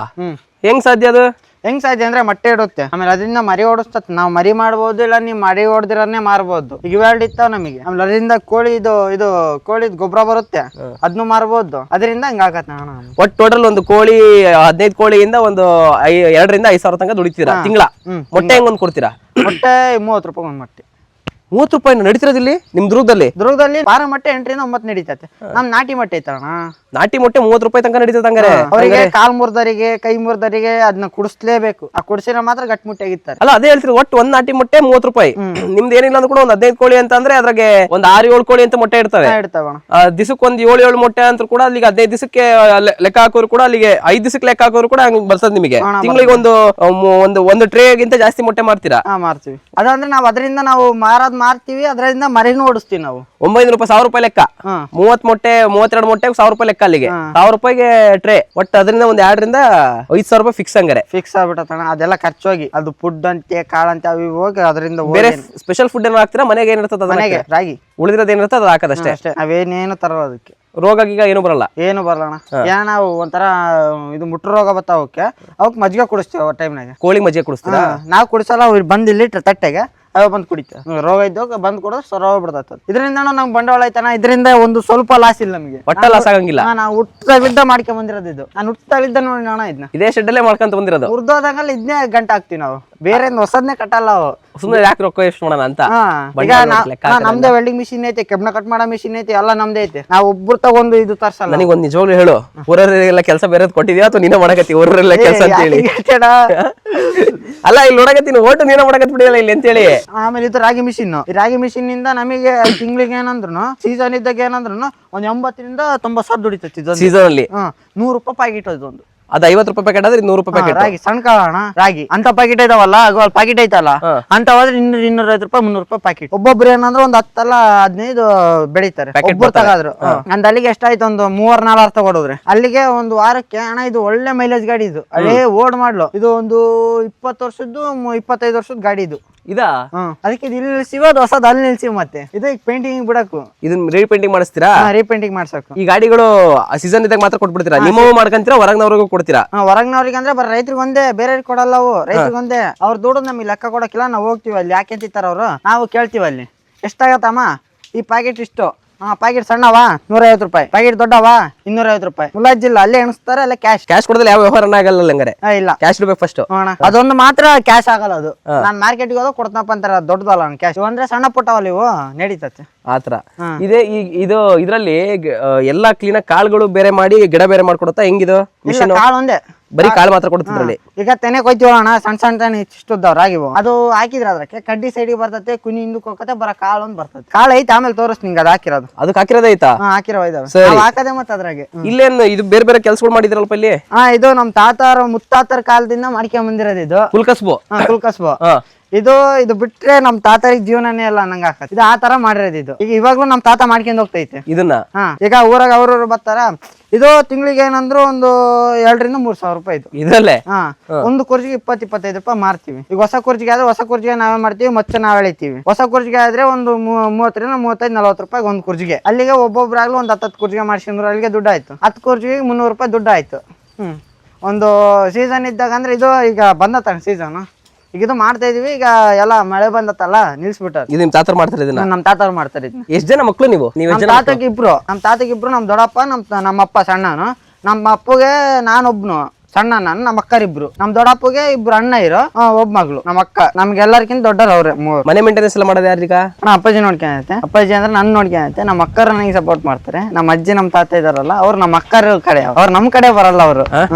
ಹೆಂಗ್ ಸಾಧ್ಯ ಅದು? ಹೆಂಗ್ ಸಾಧ್ಯ ಅಂದ್ರೆ ಮೊಟ್ಟೆ ಇಡುತ್ತೆ, ಆಮೇಲೆ ಅದರಿಂದ ಮರಿ ಓಡಿಸ್ತತ್. ನಾವು ಮರಿ ಮಾಡ್ಬೋದು, ಇಲ್ಲ ನೀವು ಮರಿ ಹೊಡೆದಿರನ್ನೇ ಮಾರ್ಬೋದು. ಈಗ ಇವೆರಡು ಇರ್ತಾವ ನಮಗೆ. ಆಮೇಲೆ ಅದರಿಂದ ಇದು ಕೋಳಿದ್ ಗೊಬ್ಬರ ಬರುತ್ತೆ, ಅದನ್ನು ಮಾರ್ಬೋದು. ಅದರಿಂದ ಹಂಗ ಆಗತ್ತ. ಒಟ್ಟು ಟೋಟಲ್ ಒಂದು ಕೋಳಿ 15 ಕೋಳಿಯಿಂದ ಒಂದು 2 ರಿಂದ 5 ಸಾವಿರ ತನಕ ದುಡಿತೀರಾ ತಿಂಗಳ. ಮೊಟ್ಟೆ ಹೆಂಗ್ ಒಂದ್ ಕೊಡ್ತೀರಾ? ಮೊಟ್ಟೆ 30 ರೂಪಾಯಿ ಒಂದ್ ಮೊಟ್ಟೆ. 30 ರೂಪಾಯಿ ನಡೀತಿರೋದಿಲ್ಲಿ ನಿಮ್ ದುರ್ಗದಲ್ಲಿ? ದುರ್ಗದಲ್ಲಿ ಪಾರ ಮೊಟ್ಟೆ 8 ರಿಂದ 9 ನಡೀತೈತೆ. ನಮ್ ನಾಟಿ ಮೊಟ್ಟೆ ಐತಣ್ಣ, ನಾಟಿ ಮೊಟ್ಟೆ 30 ರೂಪಾಯಿ ತನಕ ನಡೀತದೆ ಹಂಗಾರೆ. ಅವರಿಗೆ ಕಾಲ್ ಮುರ್ದರಿಗೆ, ಕೈ ಮುರ್ದರಿಗೆ ಅದನ್ನ ಕುಡಿಸ್ಲೇಬೇಕು. ಆ ಕುಡಿಸಿದ್ರೆ ಮಾತ್ರ ಗಟ್ಟಿಮುಟ್ಟಾಗಿರ್ತಾರೆ. ಅಲ್ಲ, ಅದೇ ಹೇಳ್ತೀರಿ, ಒಟ್ಟು ಒಂದ್ ನಾಟಿ ಮೊಟ್ಟೆ 30 ರೂಪಾಯಿ. ನಿಮ್ದು ಏನಿಲ್ಲ ಅಂದ್ರೂ ಕೂಡ ಒಂದ್ 15 ಕೋಳಿ ಅಂತ ಅಂದ್ರೆ ಅದ್ರಾಗೆ ಒಂದ್ 6-7 ಕೋಳಿ ಅಂತ ಮೊಟ್ಟೆ ಇರ್ತವೆ. ದಿಸಕ್ಕೆ ಒಂದ್ 7 ಮೊಟ್ಟೆ ಅಂತ ಕೂಡ ಅಲ್ಲಿಗೆ 15 ದಿವಸಕ್ಕೆ ಲೆಕ್ಕ ಹಾಕೋರು ಕೂಡ ಅಲ್ಲಿಗೆ 5 ದಿವಸಕ್ಕೆ ಲೆಕ್ಕ ಹಾಕೋರು ಕೂಡ ಹಂಗ್ ಬರ್ತದೆ ನಿಮಗೆ. ತಿಂಗಳಿಗೆ ಒಂದು ಟ್ರೇ ಗಿಂತ ಜಾಸ್ತಿ ಮೊಟ್ಟೆ ಮಾರ್ತೀರಾ? ಮಾರ್ತೀವಿ. ಅದಂದ್ರೆ ನಾವು ಅದರಿಂದ ನಾವು ಮಾರ್ತೀವಿ, ಅದರಿಂದ ಮರಿನೂ ಓಡಿಸ್ತೀವಿ ನಾವು. 900 ರೂಪಾಯಿ, 1000 ರೂಪಾಯಿ ಲೆಕ್ಕ. 30 ಮೊಟ್ಟೆ, 32 ಮೊಟ್ಟೆ 1000 ರೂಪಾಯಿ ಲೆಕ್ಕ ಅಲ್ಲಿಗೆ. 1000 ರೂಪಾಯಿಗೆ ಟ್ರೇ. ಒಟ್ಟು ಅದರಿಂದ ಒಂದ್ 2 ರಿಂದ 5,000 ರೂಪಾಯಿ ಫಿಕ್ಸ್ ಹಂಗಾರೆ. ಫಿಕ್ಸ್ ಆಗ್ಬಿಟ್ಟಣ. ಅದೆಲ್ಲ ಖರ್ಚೋಗಿ ಅದು ಫುಡ್ ಅಂತೆ, ಕಾಳಂತೆ ಅವು ಹೋಗಿ ಅದರಿಂದ ಬೇರೆ ಸ್ಪೆಷಲ್ ಫುಡ್ ಏನೋ ಹಾಕ್ತೀರಾ? ಮನೆಗೆ ಏನಿರ್ತದೆ? ಮನೆಗೆ ರಾಗಿ ಉಳಿದಿರೋದು ಏನಿರ್ತದೆ ಅದು ಹಾಕೋದಷ್ಟೇ. ಅವೇನೇನು ತರೋ ಅದಕ್ಕೆ. ರೋಗ ಗೀಗ ಏನು ಬರಲ್ಲ? ಏನು ಬರಲ್ಲಣ್ಣ. ಏನ ನಾವು ಒಂಥರ ಇದು ಮುಟ್ಟ ರೋಗ ಬರ್ತಾವ, ಅವಕ್ಕೆ ಮಜ್ಜಿಗೆ ಕುಡಿಸ್ತೀವಿ ಟೈಮ್ನಾಗ. ಕೋಳಿ ಮಜ್ಜಿಗೆ ಕುಡಿಸ್ತೀರಾ? ನಾವು ಕುಡಿಸಲ್ಲ, ಬಂದಿಲ್ಲಿ ತಟ್ಟೆಗೆ ಅವ ಬಂದ್ ಕುಡಿತ. ರೋಗ ಇದ್ದಾಗ ಬಂದ್ ಕೊಡೋದು ಸರೋಗ ಬಿಡ್ತೈತೆ. ಇದರಿಂದ ನಮ್ಗೆ ಬಂಡವಾಳ ಐತನ, ಇದರಿಂದ ಒಂದು ಸ್ವಲ್ಪ ಲಾಸ್ ಇಲ್ಲ ನಮಗೆ. ಒಟ್ಟ ಲಾಸ್ ಆಗಂಗಿಲ್ಲ. ನಾವು ಹುಟ್ಟದಾಗಿದ್ದ ಮಾಡ್ಕೊಂಡ್ ಬಂದಿರೋದು ಇದು. ನಾನು ಹುಟ್ಟದಾಗಿದ್ದ ನೋಡಿ ಅಣ್ಣ ಇದನ್ನ ಇದೇ ಶೆಡ್ಡಲ್ಲೇ ಮಾಡ್ಕೊಂತ ಬಂದಿರೋದು. ಉರ್ದೋದಂಗಲ್ಲ ಇದನ್ನೇ ಗಂಟೆ ಹಾಕ್ತಿವಿ ನಾವು, ಬೇರೆ ಹೊಸದ್ನೇ ಕಟ್ಟಲ್ಲ. ಅವು ಸುಮ್ಮನೆ ಯಾಕೆ ರೊಕ್ಕ ಎಷ್ಟು ಮಾಡೋಣ ಅಂತ. ಈಗ ನಮ್ದೇ ವೆಲ್ಡಿಂಗ್ ಮಿಷಿನ್ ಐತೆ, ಕೆಬ್ನ ಕಟ್ ಮಾಡೋ ಮಿಷಿನ್ ಐತೆ, ಎಲ್ಲ ನಮ್ದೇ ಐತೆ. ನಾವು ಒಬ್ರು ತಗೊಂಡು ಇದು ತರ್ಸಲ್ಲ. ನನಗೆ ಒಂದ್ ನಿಜವಾಗ್ಲೂ ಹೇಳು, ಊರವರೆಲ್ಲ ಕೆಲಸ ಬೇರೆ ಕೊಟ್ಟಿದ್ಯಾ ಅಥವಾ ನೀನೇ ಮಾಡಕತ್ತಿ ಊರರೆಲ್ಲ ಕೆಲಸ ಅಂತ ಹೇಳಿ? ಅಲ್ಲ, ಇಲ್ಲಿ ನೋಡಕತ್ತೀನಿ, ಓಟು ನೀನೇ ಮಾಡಕತ್ ಬಿಡಿಯಲ್ಲ ಇಲ್ಲಿ ಅಂತ ಹೇಳಿ. ಆಮೇಲೆ ಇದು ರಾಗಿ ಮಿಷಿನ್. ರಾಗಿ ಮಿಷಿನ್ ಇಂದ ನಮಗೆ ತಿಂಗಳಿಗೆ ಏನಂದ್ರು, ಸೀಸನ್ ಇದ್ದಾಗ ಏನಂದ್ರು ಒಂದ್ 80 ರಿಂದ 90 ಸಾವಿರ ದುಡಿತೈತಿ ಸೀಸನ್ ಅಲ್ಲಿ. 100 ರೂಪಾಯಿ ಪ್ಯಾಕೆಟ್ ಅದೊಂದು. ಅದು 50 ರೂಪಾಯಿ ಪ್ಯಾಕೆಟ್ ಆದ್ರೆ 100 ರೂಪಾಯಿ ಪ್ಯಾಕೆಟ್. ರಾಗಿ ಸಣ್ಣ ಕಾಳು ಅಣ್ಣ, ರಾಗಿ ಅಂತ ಪ್ಯಾಕೆಟ್ ಐತಾವಲ್ಲ, ಪ್ಯಾಕೆಟ್ ಐತಲ್ಲ ಅಂತ ಹೋದ್ರೆ 250 ರೂಪಾಯಿ 300 ರೂಪಾಯಿ ಪ್ಯಾಕೆಟ್. ಒಬ್ಬೊಬ್ರು ಏನಂದ್ರೆ ಒಂದ್ 10 15 ಬೆಳಿತಾರೆ ಒಬ್ಬರು ತಗಾದ್ರು. ಅಂದ್ ಅಲ್ಲಿಗೆ ಎಷ್ಟಾಯ್ತು, ಒಂದು 3-4 ತಗೊಡೋದ್ರೆ ಅಲ್ಲಿಗೆ ಒಂದು ವಾರಕ್ಕೆ. ಅಣ್ಣ ಇದು ಒಳ್ಳೆ ಮೈಲೇಜ್ ಗಾಡಿ, ಇದು ಹಳೇ ಓಡ್ ಮಾಡ್ಲು, ಇದು ಒಂದು 20 ವರ್ಷದ್ದು 25 ವರ್ಷದ ಗಾಡಿ ಇದು. ಇದಾ ಅದಕ್ಕೆ ಇದು ಇಲ್ಲಿ ನಿಲ್ಸಿವ, ಅದು ಹೊಸದ್ ಅಲ್ಲಿ ನಿಲ್ಸಿವ್. ಮತ್ತೆ ಇದು ಈಗ ಪೇಂಟಿಂಗ್ ಬಿಡಕು, ಇದನ್ನ ರೀಪೇಂಟಿಂಗ್ ಮಾಡಿಸ್ತೀರಾ? ರೀಪೇಂಟಿಂಗ್ ಮಾಡ್ಸಕು. ಈ ಗಾಡಿಗಳು ಸೀಸನ್ ಇದ್ದಾಗ ಮಾತ್ರ ಕೊಟ್ಬಿಡ್ತೀರಾ? ನಿಮ್ಮವು ಮಾಡ್ಕೊಂತೀರಾ, ಹೊರಗ್ನವ್ರಿಗೂ ಕೊಡ್ತೀರಾ? ಹೊರಗ್ನವ್ರಿಗೆ ಅಂದ್ರೆ ಬರ ರೈತರಿಗೆ ಒಂದೇ, ಬೇರೆ ಕೊಡಲ್ಲ ಅವು. ರೈತರಿಗೆ ಒಂದೇ. ಅವ್ರ ದುಡ್ಡು ನಮಗೆ ಲೆಕ್ಕ ಕೊಡಕ್ಕಿಲ್ಲ, ನಾವು ಹೋಗ್ತೀವಿ ಅಲ್ಲಿ ಯಾಕೆ ಅಂತಿತ್ತಾರ ಅವ್ರು, ನಾವು ಕೇಳ್ತೀವಿ ಅಲ್ಲಿ ಎಷ್ಟಾಗತ್ತಮ್ಮ ಈ ಪ್ಯಾಕೆಟ್ ಇಷ್ಟು. ಪ್ಯಾಕೆಟ್ ಸಣ್ಣವಾ 150 ರೂಪಾಯಿ, ಪ್ಯಾಕೆಟ್ ದೊಡ್ಡವಾ 250 ರೂಪಾಯಿ. ಮುಲಾಜಿಲ್ಲ, ಅಲ್ಲೇ ಎಣಿಸ್ತಾರೆ, ಅಲ್ಲೇ ಕ್ಯಾಶ್ ಕೊಡದಲ್ಲಿ ಯಾವ ವ್ಯವಹಾರ ಆಗಲ್ಲ ಹಂಗಾರೆ? ಇಲ್ಲ, ಕ್ಯಾಶ್ ಇರ್ಬೇಕು ಫಸ್ಟ್. ಅದೊಂದು ಮಾತ್ರ ಕ್ಯಾಶ್ ಆಗಲ್ಲ. ಅದು ನಾನ್ ಮಾರ್ಕೆಟ್ಗೆ ಹೋದ ಕೊಡ್ತನಪ್ಪ ಅಂತಾರ, ದೊಡ್ಡದಲ್ಲ ಕ್ಯಾಶ್. ಅಂದ್ರೆ ಸಣ್ಣ ಪುಟ್ಟವಲ್ಲ ಇವು, ನಡೀತತ್ತೆ ಆತರ. ಇದೇ ಇದು ಇದ್ರಲ್ಲಿ ಎಲ್ಲಾ ಕ್ಲೀನ್ ಕಾಳುಗಳು ಬೇರೆ ಮಾಡಿ ಗಿಡ ಬೇರೆ ಮಾಡ್ಕೊಡುತ್ತಾ? ಹೆಂಗಿದು ಮಿಷನ್? ಕಾಳು ಒಂದೇ, ಬರೀ ಕಾಳು ಮಾತ್ರ ಕೊಡ್ತಿದ್ರಲ್ಲಿ. ಈಗ ತೆನೆ ಕೊಯ್ತೀವಣ್ಣ, ಸಣ್ಣ ಸಣ್ಣ ತೆನೆ ಇಷ್ಟುದ್ದವ್ ರಾಗಿವು. ಅದು ಹಾಕಿದ್ರ ಅದಕ್ಕೆ ಕಡ್ಡಿ ಸೈಡಿಗೆ ಬರ್ತತೆ, ಕುನಿ ಹಿಂದಕ್ಕೆ ಹೋಗತ್ತೆ, ಬರ ಕಾಳು ಒಂದ್ ಬರ್ತದೆ. ಕಾಳು ಐತೆ, ಆಮೇಲೆ ತೋರಿಸ್ ನಿಂಗೆ ಅದು ಹಾಕಿರೋದು. ಅದಕ್ಕೆ ಹಾಕಿರೋದೇ ಐತಾ? ಹಾಕಿರೋ ಇದಾವೆ, ಹಾಕದೆ ಮತ್ತೆ ಅದ್ರಾಗೆ. ಇಲ್ಲೇನು ಇದು ಬೇರೆ ಬೇರೆ ಕೆಲಸಗಳು ಮಾಡಿದ್ರಲ್ಪ ಇಲ್ಲಿ? ಇದು ನಮ್ ತಾತಾರ ಮುತ್ತಾತರ ಕಾಲದಿಂದ ಮಾಡ್ಕೊಂಡ್ ಬಂದಿರೋದು ಇದು. ಕುಲ್ಕಸ್ಬು. ಕುಲ್ಕಸ್ಬು ಇದು ಬಿಟ್ರೆ ನಮ್ ತಾತರಿಗೆ ಜೀವನನೇ ಎಲ್ಲ ನಂಗ ಹಾಕತ್. ಇದು ಆ ತರ ಮಾಡಿರೋದು ಇದು. ಈಗ ಇವಾಗ್ಲೂ ನಮ್ ತಾತ ಮಾಡ್ಕೊಂಡ್ ಹೋಗ್ತೈತೆ ಇದನ್ನ. ಈಗ ಊರಾಗ ಅವ್ರವ್ರು ಬರ್ತಾರ. ಇದು ತಿಂಗಳಿಗೆ ಏನಂದ್ರು ಒಂದು 2,000-3,000 ರೂಪಾಯಿ ಇದು. ಇದಲ್ಲೇ ಒಂದು ಕುರ್ಜಿಗೆ 20-25 ರೂಪಾಯಿ ಮಾರ್ತೀವಿ. ಈಗ ಹೊಸ ಕುರ್ಜಿಗೆ ಆದ್ರೆ ಹೊಸ ಕುರ್ಜಿಗೆ ನಾವೇ ಮಾಡ್ತೀವಿ, ಮತ್ತೆ ನಾವ್ ಎಳಿತೀವಿ. ಹೊಸ ಕುರ್ಜಿಗೆ ಆದ್ರೆ ಒಂದು 30-35-40 ರೂಪಾಯಿ ಒಂದ್ ಕುರ್ಜಿಗೆ. ಅಲ್ಲಿಗೆ ಒಬ್ಬೊಬ್ರಾಗ್ಲೂ ಒಂದ್ 10 ಕುರ್ಜಿಗೆ ಮಾಡ್ಸಿದ್ರು, ಅಲ್ಲಿಗೆ ದುಡ್ಡು ಆಯ್ತು. 10 ಕುರ್ಜಿಗೆ 300 ರೂಪಾಯಿ ದುಡ್ಡು ಆಯ್ತು. ಒಂದು ಸೀಸನ್ ಇದ್ದಾಗ ಅಂದ್ರೆ ಇದು ಈಗ ಬಂದತ್ತ ಸೀಸನ್, ಈಗ ಇದು ಮಾಡ್ತಾ ಇದೀವಿ. ಈಗ ಎಲ್ಲ ಮಳೆ ಬಂದತ್ತಲ್ಲ, ನಿಲ್ಸ್ಬಿಟ್ಟಾರ. ಇದು ನಿಮ್ ತಾತರ್ ಮಾಡ್ತಾರೆ ಇದನ್ನ? ನಮ್ ತಾತವ್ರು ಮಾಡ್ತಾರೆ ಇದನ್ನ. ಎಷ್ಟ್ ಜನ ಮಕ್ಳು ನೀವು? ನಮ್ ತಾತಗಿಬ್ರು, ನಮ್ ದೊಡ್ಡಪ್ಪ, ನಮ್ಮಪ್ಪ ಸಣ್ಣನು. ನಮ್ಮ ಅಪ್ಪಗೆ ನಾನೊಬ್ನು ಸಣ್ಣ, ನಮ್ಮ ಅಕ್ಕರಿಬ್ರು. ನಮ್ ದೊಡ್ಡಪ್ಪಗೆ 2 ಅಣ್ಣ ಇರೋ, ಒಬ್ಬ ಮಗಳು ನಮ್ಮ ಅಕ್ಕ. ನಮ್ಗೆಲ್ಲರಿಗಿಂತ ದೊಡ್ಡರ್ ಅವ್ರೆ 3. ಮನೆ ಮೇಂಟೆನೆನ್ಸ್ ಎಲ್ಲ ಮಾಡೋದು ಯಾರೀಗ? ಅಪ್ಪಾಜಿ ನೋಡ್ಕೊಂಡೈತೆ. ಅಪ್ಪಾಜಿ ಅಂದ್ರೆ ನನ್ ನೋಡ್ಕೊಂಡೈತೆ. ನಮ್ಮ ಅಕ್ಕರು ನನಗೆ ಸಪೋರ್ಟ್ ಮಾಡ್ತಾರೆ. ನಮ್ಮ ಅಜ್ಜಿ ನಮ್ ತಾತ ಇದಾರಲ್ಲ, ಅವ್ರು ನಮ್ಮ ಅಕ್ಕರ ಕಡೆ, ಅವ್ರು ನಮ್ ಕಡೆ ಬರಲ್ಲ. ಅವ್ರು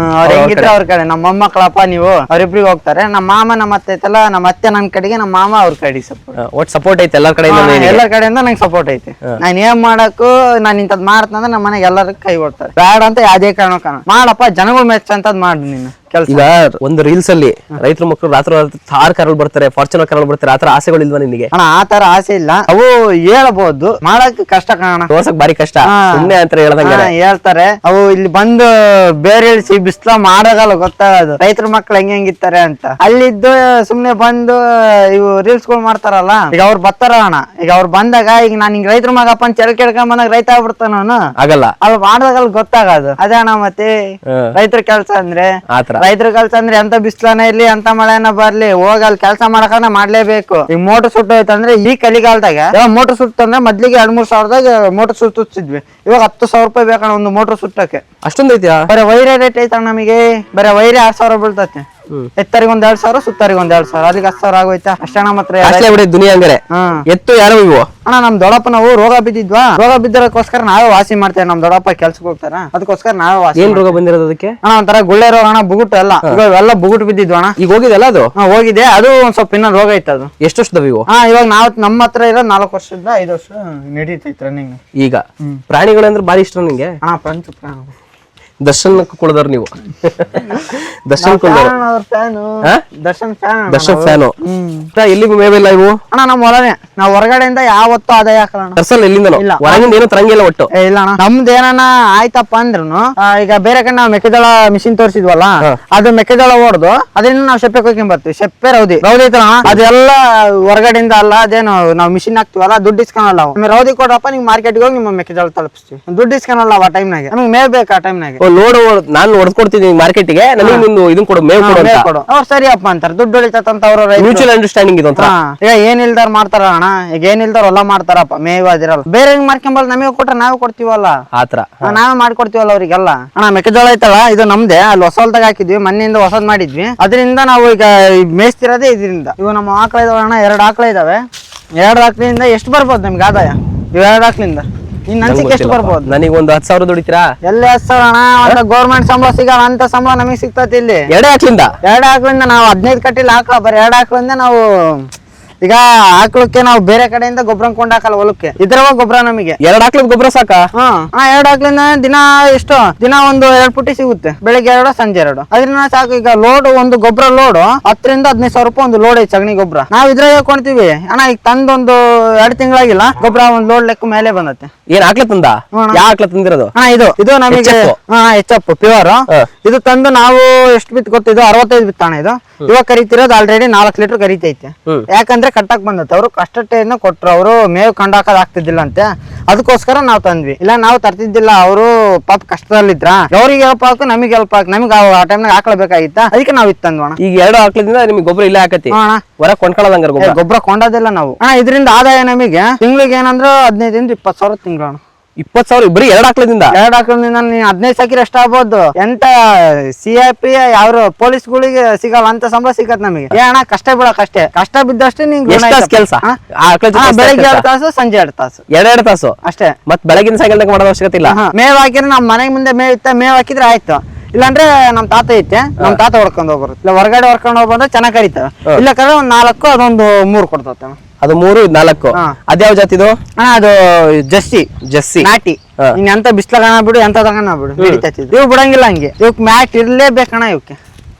ಹೆಂಗಿದ್ರೆ ಅವ್ರ ಕಡೆ. ನಮ್ಮ ಮೊಮ್ಮಕ್ಕಳಪ್ಪ ನೀವು, ಅವ್ರಿಬ್ರಿಗೆ ಹೋಗ್ತಾರೆ. ನಮ್ಮ ಮಾಮ ನಮ್ಮ ಅತ್ತೆ ಐತಲ್ಲ, ನಮ್ಮ ಅತ್ತೆ ನನ್ ಕಡೆಗೆ, ನಮ್ಮ ಮಾಮ ಅವ್ರ ಕಡೆಗೆ ಸಪೋರ್ಟ್ ಐತೆ ಎಲ್ಲರ ಕಡೆಯಿಂದ. ಎಲ್ಲರ ಕಡೆಯಿಂದ ನಂಗೆ ಸಪೋರ್ಟ್ ಐತೆ. ನಾನ್ ಏನ್ ಮಾಡಕ್ಕೂ, ನಾನ್ ಇಂಥದ್ ಮಾಡ್ತಂದ್ರೆ ನಮ್ಮ ಮನೆಗೆ ಎಲ್ಲರಿಗೂ ಕೈ ಕೊಡ್ತಾರೆ. ಬೇಡ ಅಂತ ಯಾವ್ದೇ ಕಾರಣ ಮಾಡಪ್ಪ, ಜನಗಳು ಮೆಚ್ಚ ಅಂತದ್ ಮಾಡು ನೀನು. ಈಗ ಒಂದು ರೀಲ್ಸ್ ಅಲ್ಲಿ ರೈತರ ಮಕ್ಕಳು ರಾತ್ರಿ ಥಾರ್ ಕಾರಲ್ಲಿ ಬರ್ತಾರೆ, ಫಾರ್ಚುನರ್ ಕಾರಲ್ಲಿ ಬರ್ತಾರೆ, ಆತರ ಆಸೆಗಳಿಲ್ವಾ ನಿನಗೆ? ಅಣ್ಣ ಆತರ ಆಸೆ ಇಲ್ಲ. ಅವು ಹೇಳ್ಬಹುದು, ಮಾಡಕ್ ಕಷ್ಟ ಕಾಣ, ತೋರ್ಸಕ್ ಬಾರಿ ಕಷ್ಟ. ಸುಮ್ನೆ ಅಂತ ಹೇಳ್ದಂಗೆ ಹೇಳ್ತಾರೆ. ಅವು ಇಲ್ಲಿ ಬಂದು ಬೇರೆ ಇಳಿಸಿ ಬಿಸ್ಲ ಮಾಡಾಗಲ್ಲ, ಗೊತ್ತಾಗದು ರೈತರ ಮಕ್ಳು ಹೆಂಗಿರ್ತಾರೆ ಅಂತ. ಅಲ್ಲಿದ್ದು ಸುಮ್ನೆ ಬಂದು ಇವು ರೀಲ್ಸ್ ಗಳು ಮಾಡ್ತಾರಲ್ಲ, ಈಗ ಅವ್ರು ಬರ್ತಾರ ಅಣ್ಣ. ಈಗ ಅವ್ರು ಬಂದಾಗ, ಈಗ ನಾನ್ ಹಿಂಗ್ ರೈತರ ಮಗಪ್ಪ ಅಂತ ಚೆಲ್ ಕೇಳ್ಕೊಂಡ್ ಬಂದಾಗ ರೈತ ಆಗ್ಬಿಡ್ತಾನ ಅವನು. ಆಗಲ್ಲ, ಅಲ್ಲಿ ಮಾಡಿದಾಗ ಗೊತ್ತಾಗದು. ಅದೇ ಅಣ್ಣ ಮತ್ತೆ ರೈತರ ಕೆಲ್ಸ ಅಂದ್ರೆ. ರೈತರ ಕೆಲ್ಸ ಅಂದ್ರೆ ಎಂತ ಬಿಸ್ಲನ ಇರ್ಲಿ, ಎಂತ ಮಳೆನ ಬರ್ಲಿ, ಹೋಗಿ ಅಲ್ಲಿ ಕೆಲಸ ಮಾಡಕನ ಮಾಡ್ಲೇಬೇಕು. ಈಗ ಮೋಟರ್ ಸುಟ್ಟೋಯ್ತಂದ್ರೆ ಈ ಕಲಿಗಾಲದಾಗ ಮೋಟರ್ ಸುಟ್ಟಂದ್ರೆ ಮೊದ್ಲಿಗೆ 2-3 ಸಾವಿರದಾಗ ಮೋಟರ್ ಸುತ್ತಿದ್ವಿ. ಇವಾಗ 10,000 ರೂಪಾಯಿ ಬೇಕಣ್ಣ ಒಂದು ಮೋಟರ್ ಸುಟ್ಟಕ್ಕೆ. ಅಷ್ಟೊಂದು ಐತಿಯಾ? ಬರೀ ವೈರೇ ರೇಟ್ ಐತಣ್ಣ ನಮಗೆ. ಬರೀ ವೈರೇ 6,000 ಬೀಳ್ತೈತೆ. ಎತ್ತರಿಗೆ 1,200, ಸುತ್ತರಿಗೆ 1,200, ಅಲ್ಲಿಗೆ 10,000 ಆಗೋಯ್ತಾ ಅಷ್ಟಣ್ಣ. ಮಾತ್ರ ದುನಿಯಾ ಹಂಗಾರೆ. ಎತ್ತು ಯಾರು ಇವು ಅಣ್ಣ? ನಮ್ ದೊಡ್ಡಪ್ಪ ನಾವು ರೋಗ ಬಿದ್ದಿದ್ವಾ, ರೋಗ ಬಿದ್ದಕ್ಕೋಸ್ಕರ ನಾವೇ ವಾಸಿ ಮಾಡ್ತೇವೆ. ನಮ್ ದೊಡ್ಡಪ್ಪ ಕೆಲ್ಸಕ್ಕೆ ಹೋಗ್ತಾರ, ಅದಕ್ಕೋಸ್ಕರ ನಾವೇ ವಾಸಿ. ಏನ್ ರೋಗ ಬಂದಿರೋದು ಅದಕ್ಕೆ? ಅಣ್ಣ ಒಂಥರ ಗುಳ್ಳೆ ರೋಗ ಅಣ್ಣ, ಬುಗುಟು ಎಲ್ಲ. ಇವೆಲ್ಲ ಬುಗುಟು ಬಿದ್ದಿದ್ವು ಅಣ್ಣ. ಈಗ ಹೋಗಿದೆಲ್ಲ ಅದು? ಹೋಗಿದೆ. ಅದು ಒಂದ್ ಸ್ವಲ್ಪ ಇನ್ನ ರೋಗ ಐತೆ. ಅದು ಎಷ್ಟು ವರ್ಷದವು ಇವು? ಇವಾಗ ನಾವ್ ನಮ್ಮ ಹತ್ರ ಇರೋ 4 ವರ್ಷದಿಂದ 5 ವರ್ಷ ನಡೀತೈತೆ ರನ್ನಿಂಗ್. ಈಗ ಪ್ರಾಣಿಗಳಂದ್ರೆ ಬಾರಿ ಇಷ್ಟ ನಿಂಗೆ? ಪಂಚ ಪ್ರಾಣ. ದರ್ಶನ್ ಕುಳದವ್ರು ನೀವು? ದರ್ಶನ್ ಫ್ಯಾನು. ಎಲ್ಲಿ ಮೇವಿಲ್ಲ ಇವು ಅಣ್ಣ? ನಮ್ ಹೊಲನೇ. ನಾವ್ ಹೊರಗಡೆಯಿಂದ ಯಾವತ್ತೂ ಆದಾಯ ಹಾಕಲ್ಲ. ದರ್ಶನ್ ಎಲ್ಲಿಂದ ಹೊರಗಿಂದ ಏನು ತರಂಗಿಲ್ಲ ಒಟ್ಟು? ಇಲ್ಲ ಅಣ್ಣ, ನಮ್ದು ಏನಾನ ಆಯ್ತಪ್ಪ ಅಂದ್ರುನು, ಈಗ ಬೇರೆ ಕಡೆ ನಾವ್ ಮೆಕ್ಕೆಜೋಳ ಮಿಷಿನ್ ತೋರಿಸಿದ್ವಲ್ಲ, ಅದು ಮೆಕ್ಕೆಜೋಳ ಹೊಡೆದು ಅದನ್ನ ನಾವ್ ಸೆಪ್ಪೆ ಕೊಯ್ಕೊಂಡ್ ಬರ್ತೀವಿ. ಸೆಪ್ಪೆ ರೌದಿ ಐತಲ್ಲ, ಅದೆಲ್ಲ ಹೊರಗಡೆಯಿಂದ ಅಲ್ಲ. ಅದೇನು ನಾವ್ ಮಿಷಿನ್ ಹಾಕ್ತಿವಲ್ಲ, ದುಡ್ಡು ಇಸ್ಕೊಳಲ್ಲ. ರೌದಿ ಕೊಡ್ರಪ್ಪ, ನಿಮ್ ಮಾರ್ಕೆಟ್ಗೆ ಹೋಗಿ ನಿಮ್ಮ ಮೆಕ್ಕೆಜೋಳ ತಲುಪಿಸ್ತೀವಿ. ದುಡ್ಡು ಇಸ್ಕೊಳಲ್ಲ ಆ ಟೈಮ್ನಾಗೆ. ನಮ್ಗೆ ಮೇವ್ ಬೇಕು ಆ ಟೈಮ್ನಾಗೆ. ಲೋಡ್ ನಾನು ಹೊಡ್ಕೊಡ್ತೀನಿ ಮಾರ್ಕೆಟ್ಗೆ, ನನಗೆ ನೀನು ಇದನ್ನ ಕೊಡು, ಮೇವ್ ಕೊಡು. ಅವ್ರು ಸರಿಯಪ್ಪ ಅಂತಾರೆ, ದುಡ್ಡು ಉಳಿತಂತ ಅವ್ರ ಮ್ಯೂಚುವಲ್ ಅಂಡರ್ಸ್ಟ್ಯಾಂಡಿಂಗ್ ಇದು. ಈಗ ಏನಿಲ್ದಾರ ಮಾಡ್ತಾರ ಅಣ್ಣ. ಈಗ ಏನಿಲ್ದಾರ ಹೊಲ ಮಾಡ್ತಾರಪ್ಪ, ಮೇವ್ ಅದಿರಲ್ಲ. ಬೇರೆ ಮಾರ್ಕೊಂಬಲ್ ನಮಗೆ ಕೊಟ್ರೆ ನಾವೇ ಕೊಡ್ತೀವಲ್ಲ, ಆತರ ನಾವೇ ಮಾಡ್ಕೊಡ್ತೀವಲ್ಲ ಅವ್ರಿಗೆಲ್ಲ. ಅಣ್ಣ ಮೆಕ್ಕೆಜೋಳ ಐತಲ್ಲ, ಇದು ನಮ್ದೇ. ಅಲ್ಲಿ ಹೊಸಲ್ದಾಗ ಹಾಕಿದ್ವಿ, ಮನೆಯಿಂದ ಹೊಸದ್ ಮಾಡಿದ್ವಿ. ಅದರಿಂದ ನಾವು ಈಗ ಮೇಯಿಸ್ತಿರೋದೇ ಇದರಿಂದ. ಇವು ನಮ್ಮ ಆಕಳ ಇದಾವೆ ಅಣ್ಣ, 2 ಆಕಳ ಇದಾವೆ. 2 ಆಕಳಿಂದ ಎಷ್ಟು ಬರ್ಬೋದು ನಮ್ಗೆ ಆದಾಯ? 2 ಆಕಳಿಂದ ಎಷ್ಟು ಬರ್ಬೋದು? ನನಗೆ ಒಂದು 10,000 ದುಡಿತೀರಾ? ಎಲ್ಲ 10,000 ಅಣ್ಣ. ಗೌರ್ಮೆಂಟ್ ಸಂಬಳ ಸಿಗಲ್ಲ ಅಂತ ಸಂಬಳ ನಮಗೆ ಸಿಗ್ತತಿ ಇಲ್ಲಿ. 2 ಆಕಳಿಂದ ನಾವು 15 ಕಟ್ಟಿಲ್ಲ ಆಕಳ. ಬರೀ 2 ಆಕಳಿಂದ ನಾವು ಈಗ ಆಕಳಕ್ಕೆ ನಾವು ಬೇರೆ ಕಡೆಯಿಂದ ಗೊಬ್ಬರ ಕೊಂಡಾಕಲ್ಲ ಹೊಲಕ್ಕೆ, ಇದ್ರವ ಗೊಬ್ಬರ ನಮಗೆ. 2 ಆಕಳದ ಗೊಬ್ಬರ ಸಾಕಾ? 2 ಆಕಳಿಂದ ದಿನ ಎಷ್ಟು ದಿನ ಒಂದು 2 ಪುಟ್ಟಿ ಸಿಗುತ್ತೆ, ಬೆಳಿಗ್ಗೆ 2 ಸಂಜೆ 2. ಅದ್ರಿಂದ ಸಾಕು. ಈಗ ಲೋಡ್ ಒಂದು ಗೊಬ್ಬರ ಲೋಡ್ 10,000 ರಿಂದ 15,000 ರೂಪಾಯಿ ಒಂದು ಲೋಡ್ ಐತಿ ಸಗಣಿ ಗೊಬ್ಬರ. ನಾವ್ ಇದ್ರಾಗ ಕೊಂಡ್ತೀವಿ ಅಣ್ಣ. ಈಗ ತಂದೊಂದು 2 ತಿಂಗಳಾಗಿಲ್ಲ ಗೊಬ್ಬರ ಒಂದ್ ಲೋಡ್ ಲೆಕ್ಕ ಮೇಲೆ ಬಂದತ್ತೆ. ಏನ್ ಆಕಳ ತಂದ? ಯಾವ ಆಕಳ ತಂದಿರೋದು? ಇದು ನಮಗೆ HF ಪ್ಯೂರ್. ಇದು ತಂದು ನಾವು ಎಷ್ಟು ಬಿತ್ತು ಗೊತ್ತಿದ್ದು 65 ಬಿತ್ತಣ. ಇದು ಇವಾಗ ಕರಿತಿರೋದು ಆಲ್ರೆಡಿ 4 ಲೀಟರ್ ಕರಿತೈತೆ. ಯಾಕಂದ್ರೆ ಕಟ್ಟಕ್ ಬಂದತ್ತೆ. ಅವ್ರು ಕಷ್ಟಟೇನು ಕೊಟ್ರು, ಅವರು ಮೇವು ಕಂಡಾಕದ್ ಆಗ್ತಿದ್ದಿಲ್ಲ ಅಂತೆ, ಅದಕ್ಕೋಸ್ಕರ ನಾವ್ ತಂದ್ವಿ. ಇಲ್ಲ ನಾವು ತರ್ತಿದ್ದಿಲ್ಲ. ಅವರು ಪಾಪ ಕಷ್ಟದಲ್ಲಿದ್ರ, ಅವ್ರಿಗೆ ಹೆಲ್ಪ್ ಹಾಕು ನಮಗೆ ಹೆಲ್ಪ್ ಹಾಕು. ನಮಗೆ ಆ ಟೈಮ್ನಾಗ ಹಾಕ್ಲೇಬೇಕಾಗಿತ್ತ, ಅದಕ್ಕೆ ನಾವ್ ಇತ್ತು ತಂದ್ವಣ. ಈಗ 2 ಆಕಳದಿಂದ ನಿಮ್ಗೆ ಗೊಬ್ಬರ ಇಲ್ಲೇ ಹಾಕತಿ, ಹೊರ ಕೊಂಡ್ಕೊಳ್ಳೋದಂಗಾರ ಗೊಬ್ಬರ ಕೊಂಡೋದಿಲ್ಲ ನಾವು. ಇದರಿಂದ ಆದಾಯ ನಮಗೆ ತಿಂಗಳಿಗೆ ಏನಂದ್ರ 15,000 20,000 ತಿಂಗಳು. 20,000 ಬರೀ 2 ಆಕಳದಿಂದ? 2 ಆಕಳದಿಂದ ನೀನ್ 15 ಸಾಕಿರ ಎಷ್ಟ ಆಗ್ಬೋದು. ಎಂತ CIP ಯಾವ ಪೊಲೀಸ್ಗಳಿಗೆ ಸಿಗಲ್ಲ ಅಂತ ಸಂಬಳ ಸಿಗತ್ ನಮಗೆ. ಅಣ್ಣ ಕಷ್ಟ ಬೀಳಕಷ್ಟೇ, ಕಷ್ಟ ಬಿದ್ದಷ್ಟೇ ನಿಂಗೆ ಕೆಲಸ. ಬೆಳಗ್ಗೆ 2 ತಾಸು ಸಂಜೆ 2 ತಾಸು, 2 ತಾಸು ಅಷ್ಟೇ. ಮತ್ ಬೆಳಗಿನ ಸಾಯಂಕಾಲ ಮಾಡೋದು ಅವಶ್ಯಕತೆ ಇಲ್ಲ. ಮೇವ್ ಹಾಕಿದ್ರೆ ನಮ್ ಮನೆ ಮುಂದೆ ಮೇವ್ ಇತ್ತ, ಮೇವ್ ಹಾಕಿದ್ರೆ ಆಯ್ತು. ಇಲ್ಲಾಂದ್ರೆ ನಮ್ ತಾತ ಐತೆ, ನಮ್ ತಾತ ಹೊಡ್ಕೊಂಡ್ ಹೋಗ್ಬರು. ಇಲ್ಲ ಹೊರಗಡೆ ಹೊಡ್ಕೊಂಡ್ ಹೋಗ್ಬಂದ್ರೆ ಚೆನ್ನಾಗ್ ಕರಿತಾವ. ಇಲ್ಲ ಕರೆ ಒಂದ್ 4 ಅದೊಂದು 3 ಕೊಡ್ತಾವ. ಅದು 3 4. ಅದ್ಯಾವ ಜಾತಿದು? ಅದು ಜಸ್ಸಿ ನಾಟಿ. ಇನ್ ಎಂತ ಬಿಸ್ಲಾಗ ಬಿಡು, ಎಂತ ತಗಣ ಬಿಡು, ಹಿಡಿತೈತಿ. ಇವ್ ಬಿಡಂಗಿಲ್ಲ ಹಂಗೆ. ಇವಕ್ ಮ್ಯಾಟ್ ಇರ್ಲೇಬೇಕಣ್ಣ ಇವಕ್ಕೆ.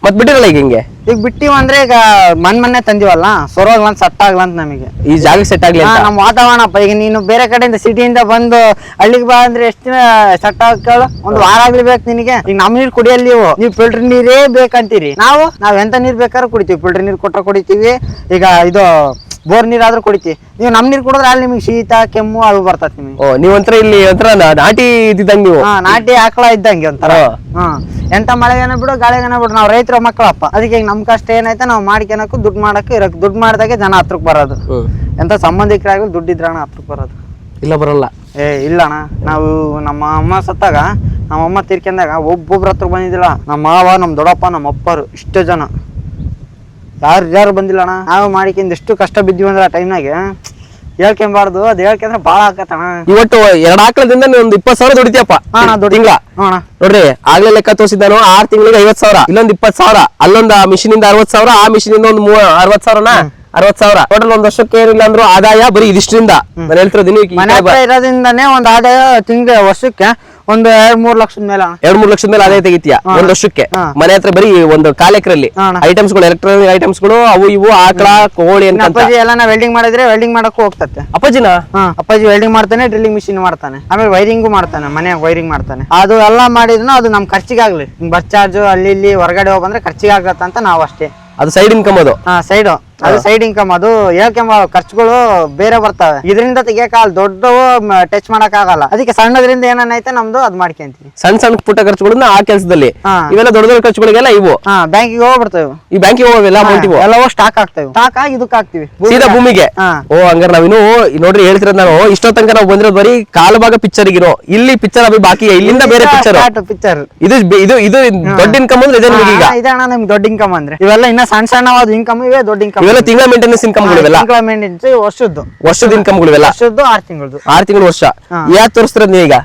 ಮತ್ ಬಿಟ್ಟಿರಲ್ಲ ಈಗ ಹಿಂಗೆ? ಈಗ ಬಿಟ್ಟಿವ್ ಅಂದ್ರೆ ಈಗ ಮೊನ್ನೆ ತಂದಿವಲ್ಲ, ಸೊರೋಗ್ಲ ಅಂತ ಸೆಟ್ ಆಗ್ಲ ಅಂತ ನಮಗೆ. ಈ ಜಾಗ ಸೆಟ್ ಆಗ್ಲಿ ನಮ್ ವಾತಾವರಣಪ್ಪ. ಈಗ ನೀನು ಬೇರೆ ಕಡೆಯಿಂದ ಸಿಟಿಯಿಂದ ಬಂದು ಹಳ್ಳಿಗೆ ಬಾ ಅಂದ್ರೆ ಎಷ್ಟು ದಿನ ಸೆಟ್ ಆಗ್ಕೊಳ್ಳ? ಒಂದು ವಾರ ಆಗ್ಲಿಬೇಕು ನಿನಗೆ. ಈಗ ನಮ್ ನೀರ್ ಕುಡಿಯಲ್ಲ ನೀವು ಫಿಲ್ಟರ್ ನೀರೇ ಬೇಕಂತೀರಿ. ನಾವ್ ಎಂತ ನೀರ್ ಬೇಕಾದ್ರೂ ಕುಡಿತೀವಿ, ಫಿಲ್ಟರ್ ನೀರ್ ಕೊಟ್ಟ ಕುಡಿತೀವಿ. ಈಗ ಇದು ಬೋರ್ ನೀರ್ ಆದ್ರೂ ಕುಡಿತೀವಿ. ನೀವು ನಮ್ ನೀರ್ ಕುಡಿದ್ರೆ ಅಲ್ಲಿ ನಿಮ್ಗೆ ಶೀತ ಕೆಮ್ಮು ಅದು ಬರ್ತೈತಿ ನಿಮಗೆ. ನೀವಂತರ ಇಲ್ಲಿ ಒಂಥರ ನಾಟಿ ಇದ್ದಂಗ ನೀವು. ನಾಟಿ ಆಕಳ ಇದ್ದಂಗೆ ಒಂಥರ. ಎಂತ ಮಳೆಗೇನ ಬಿಡು ಗಾಳಿಗೇನ ಬಿಡು, ನಾವ್ ರೈತರ ಮಕ್ಕಳಪ್ಪ. ಅದಕ್ಕೆ ಈಗ ನಮ್ ಕಷ್ಟ ಏನೈತೆ ನಾವು ಮಾಡ್ಕೊಳಕು, ದುಡ್ಡು ಮಾಡಕ್ಕೆ ಇರಕ್. ದುಡ್ಡು ಮಾಡಿದಾಗೆ ಜನ ಹತ್ರಕ್ ಬರೋದು. ಎಂತ ಸಂಬಂಧಿಕರಾಗ್ಲಿ ದುಡ್ಡಿದ್ರಣ ಹತ್ರಕ್ ಬರೋದು. ಇಲ್ಲ ಬರಲ್ಲ. ಇಲ್ಲಣ್ಣ. ನಾವು ನಮ್ಮ ಅಮ್ಮ ಸತ್ತಾಗ, ನಮ್ಮ ಅಮ್ಮ ತೀರ್ಕೊಂಡಾಗ ಒಬ್ಬೊಬ್ರ ಹತ್ರ ಬಂದಿದ್ದಿಲ್ಲ. ನಮ್ಮ ಮಾವ, ನಮ್ ದೊಡ್ಡಪ್ಪ, ನಮ್ಮ ಅಪ್ಪರು, ಇಷ್ಟೇ ಜನ. ಯಾರು ಬಂದಿಲ್ಲ ಅಣ್ಣ. ನಾವು ಮಾಡಿಕೊಂಡು ಎಷ್ಟು ಕಷ್ಟ ಬಿದ್ದೀವಿ ಅಂದ್ರೆ ಆ ಟೈಮ್ನಾಗೆ ಹೇಳ್ಕೊಂಬಾರ್ದು. ಅದ್ ಹೇಳ್ಕೊಂಡ್ರೆ ಬಾಳ ಆಕತ್ತಣ್ಣ. ಇವತ್ತು 2 ಆಕಳದಿಂದ ಒಂದು 20,000 ದುಡಿತೀಯಪ್ಪ ತಿಂಗಳ. ನೋಡ್ರಿ ಆಗ್ಲೇ ಲೆಕ್ಕ ತೋರಿಸಿದ್ದಾನು. 6 ತಿಂಗಳಿಗೆ 50,000, ಇಲ್ಲೊಂದು 20,000, ಅಲ್ಲೊಂದು ಮಿಷಿನ್ ಇಂದ 60,000, ಆ ಮಿಷಿನ್ ಇಂದ ಒಂದು 60,000, 60,000 ಟೋಟಲ್. ಒಂದ್ ವರ್ಷಕ್ಕೆ ಏನಿಲ್ಲ ಅಂದ್ರು ಆದಾಯ ಬರೀ ಇದಿಷ್ಟರಿಂದ ನಾನು ಹೇಳ್ತಿರೋದಿನಿ. ಮನೆ ಹತ್ರ ಇರೋದ್ರಿಂದಾನೇ ಒಂದ್ ಆದಾಯ ತಿಂಗಳ ವರ್ಷಕ್ಕೆ ಒಂದು 2-3 ಲಕ್ಷದ ಮೇಲೆ. 2-3 ಲಕ್ಷದ ಮೇಲೆ ಆದಾಯ ತೆಗಿತೀಯ ಒಂದ್ ವರ್ಷಕ್ಕೆ. ಮನೆ ಹತ್ರ ಬರೀ ಒಂದು 4 ಎಕರೆಲ್ಲಿ ಐಟಮ್ಸ್ ಗಳು, ಎಲೆಕ್ಟ್ರಾನಿಕ್ ಐಟಮ್ಸ್ ಗಳು, ಅವು ಇವು, ಆಕಳ, ಕೋಳಿ ಅಂತ. ಅಪ್ಪಾಜಿ ಎಲ್ಲ ವೆಲ್ಡಿಂಗ್ ಮಾಡಿದ್ರೆ ವೆಲ್ಡಿಂಗ್ ಮಾಡಕ್ಕೂ ಹೋಗ್ತತೆ. ಅಪ್ಪಾಜಿ ವೆಲ್ಡಿಂಗ್ ಮಾಡ್ತಾನೆ, ಡ್ರಿಲ್ಲಿಂಗ್ ಮಿಷಿನ್ ಮಾಡ್ತಾನೆ, ಆಮೇಲೆ ವೈರಿಂಗು ಮಾಡ್ತಾನೆ, ಮನೆ ವೈರಿಂಗ್ ಮಾಡ್ತಾನೆ. ಅದು ಎಲ್ಲ ಮಾಡಿದ್ರು ಅದು ನಮ್ ಖರ್ಚಿಗಾಗ್ಲಿ. ಬಸ್ ಚಾರ್ಜ್ ಅಲ್ಲಿ ಇಲ್ಲಿ ಹೊರಗಡೆ ಹೋಗ್ಬಂದ್ರೆ ಖರ್ಚಿಗೆ ಆಗತ್ತ ಅಂತ ನಾವು ಅಷ್ಟೇ. ಅದು ಸೈಡ್ ಇನ್ಕಮ್. ಅದು ಸೈಡ್ ಇನ್ಕಮ್. ಅದು ಹೇಳ್ಕೊಂಬ ಖರ್ಚುಗಳು ಬೇರೆ ಬರ್ತವೆ. ಇದರಿಂದ ತೆಗಿಯಕಾಗಲ್ಲ, ದೊಡ್ಡವು ಟಚ್ ಮಾಡಕ್ ಆಗಲ್ಲ. ಅದಕ್ಕೆ ಸಣ್ಣದ್ರಿಂದ ಏನೈತೆ ನಮ್ದು ಅದ್ ಮಾಡ್ಕೊಂತೀವಿ. ಸಣ್ಣ ಪುಟ್ಟ ಖರ್ಚುಗಳನ್ನ ಆ ಕೆಲಸದಲ್ಲಿ. ಇವೆಲ್ಲ ದೊಡ್ಡ ಖರ್ಚುಗಳಿಗೆಲ್ಲ ಇವು ಬ್ಯಾಂಕಿಗೆ ಹೋಗ್ಬಿಡ್ತೇವೆ. ಈ ಬ್ಯಾಂಕಿಗೆ ಹೋಗಲ್ಲ, ಎಲ್ಲವೂ ಸ್ಟಾಕ್ ಆಗ್ತೇವೆ. ಸ್ಟಾಕ್ ಆಗಿ ಇದಕ್ಕೆ ಹಾಕ್ತಿವಿ ಸೀದಾ ಭೂಮಿಗೆ. ಹಂಗಾರೆ ನಾವಿನ್ನು ನೋಡ್ರಿ ಹೇಳ್ತಿರೋದು ನಾನು ಇಷ್ಟೋ ತನಕ ನಾವು ಬಂದಿರೋದು ಬರೀ ಕಾಲು ಭಾಗ ಪಿಕ್ಚರ್ ಇರೋ. ಇಲ್ಲಿ ಪಿಕ್ಚರ್ ಅಭಿ ಬಾಕಿ, ಇಲ್ಲಿಂದ ಬೇರೆ ಪಿಕ್ಚರ್. ಇದು ದೊಡ್ಡ ಇನ್ಕಮ್ ಅಂದ್ರೆ ಇದೆ ಅಣ್ಣ. ನಮ್ಗೆ ದೊಡ್ಡ ಇನ್ಕಮ್ ಅಂದ್ರೆ ಇವೆಲ್ಲ ಇನ್ನ ಸಣ್ಣವಾದ ಇನ್ಕಮ್ ಇವೆ. ದೊಡ್ಡ ಇನ್ಕಮ್ ತಿಂಗಳ ಮೇಂಟೆನೆನ್ಸ್ ಇನ್ಕಮ್ ವರ್ಷದ ಇನ್ಕಮ್ 6 ತಿಂಗಳು ವರ್ಷ. ಯಾಕೆ ತೋರಿಸ್ತಿರೋದು ನೀವೀಗ?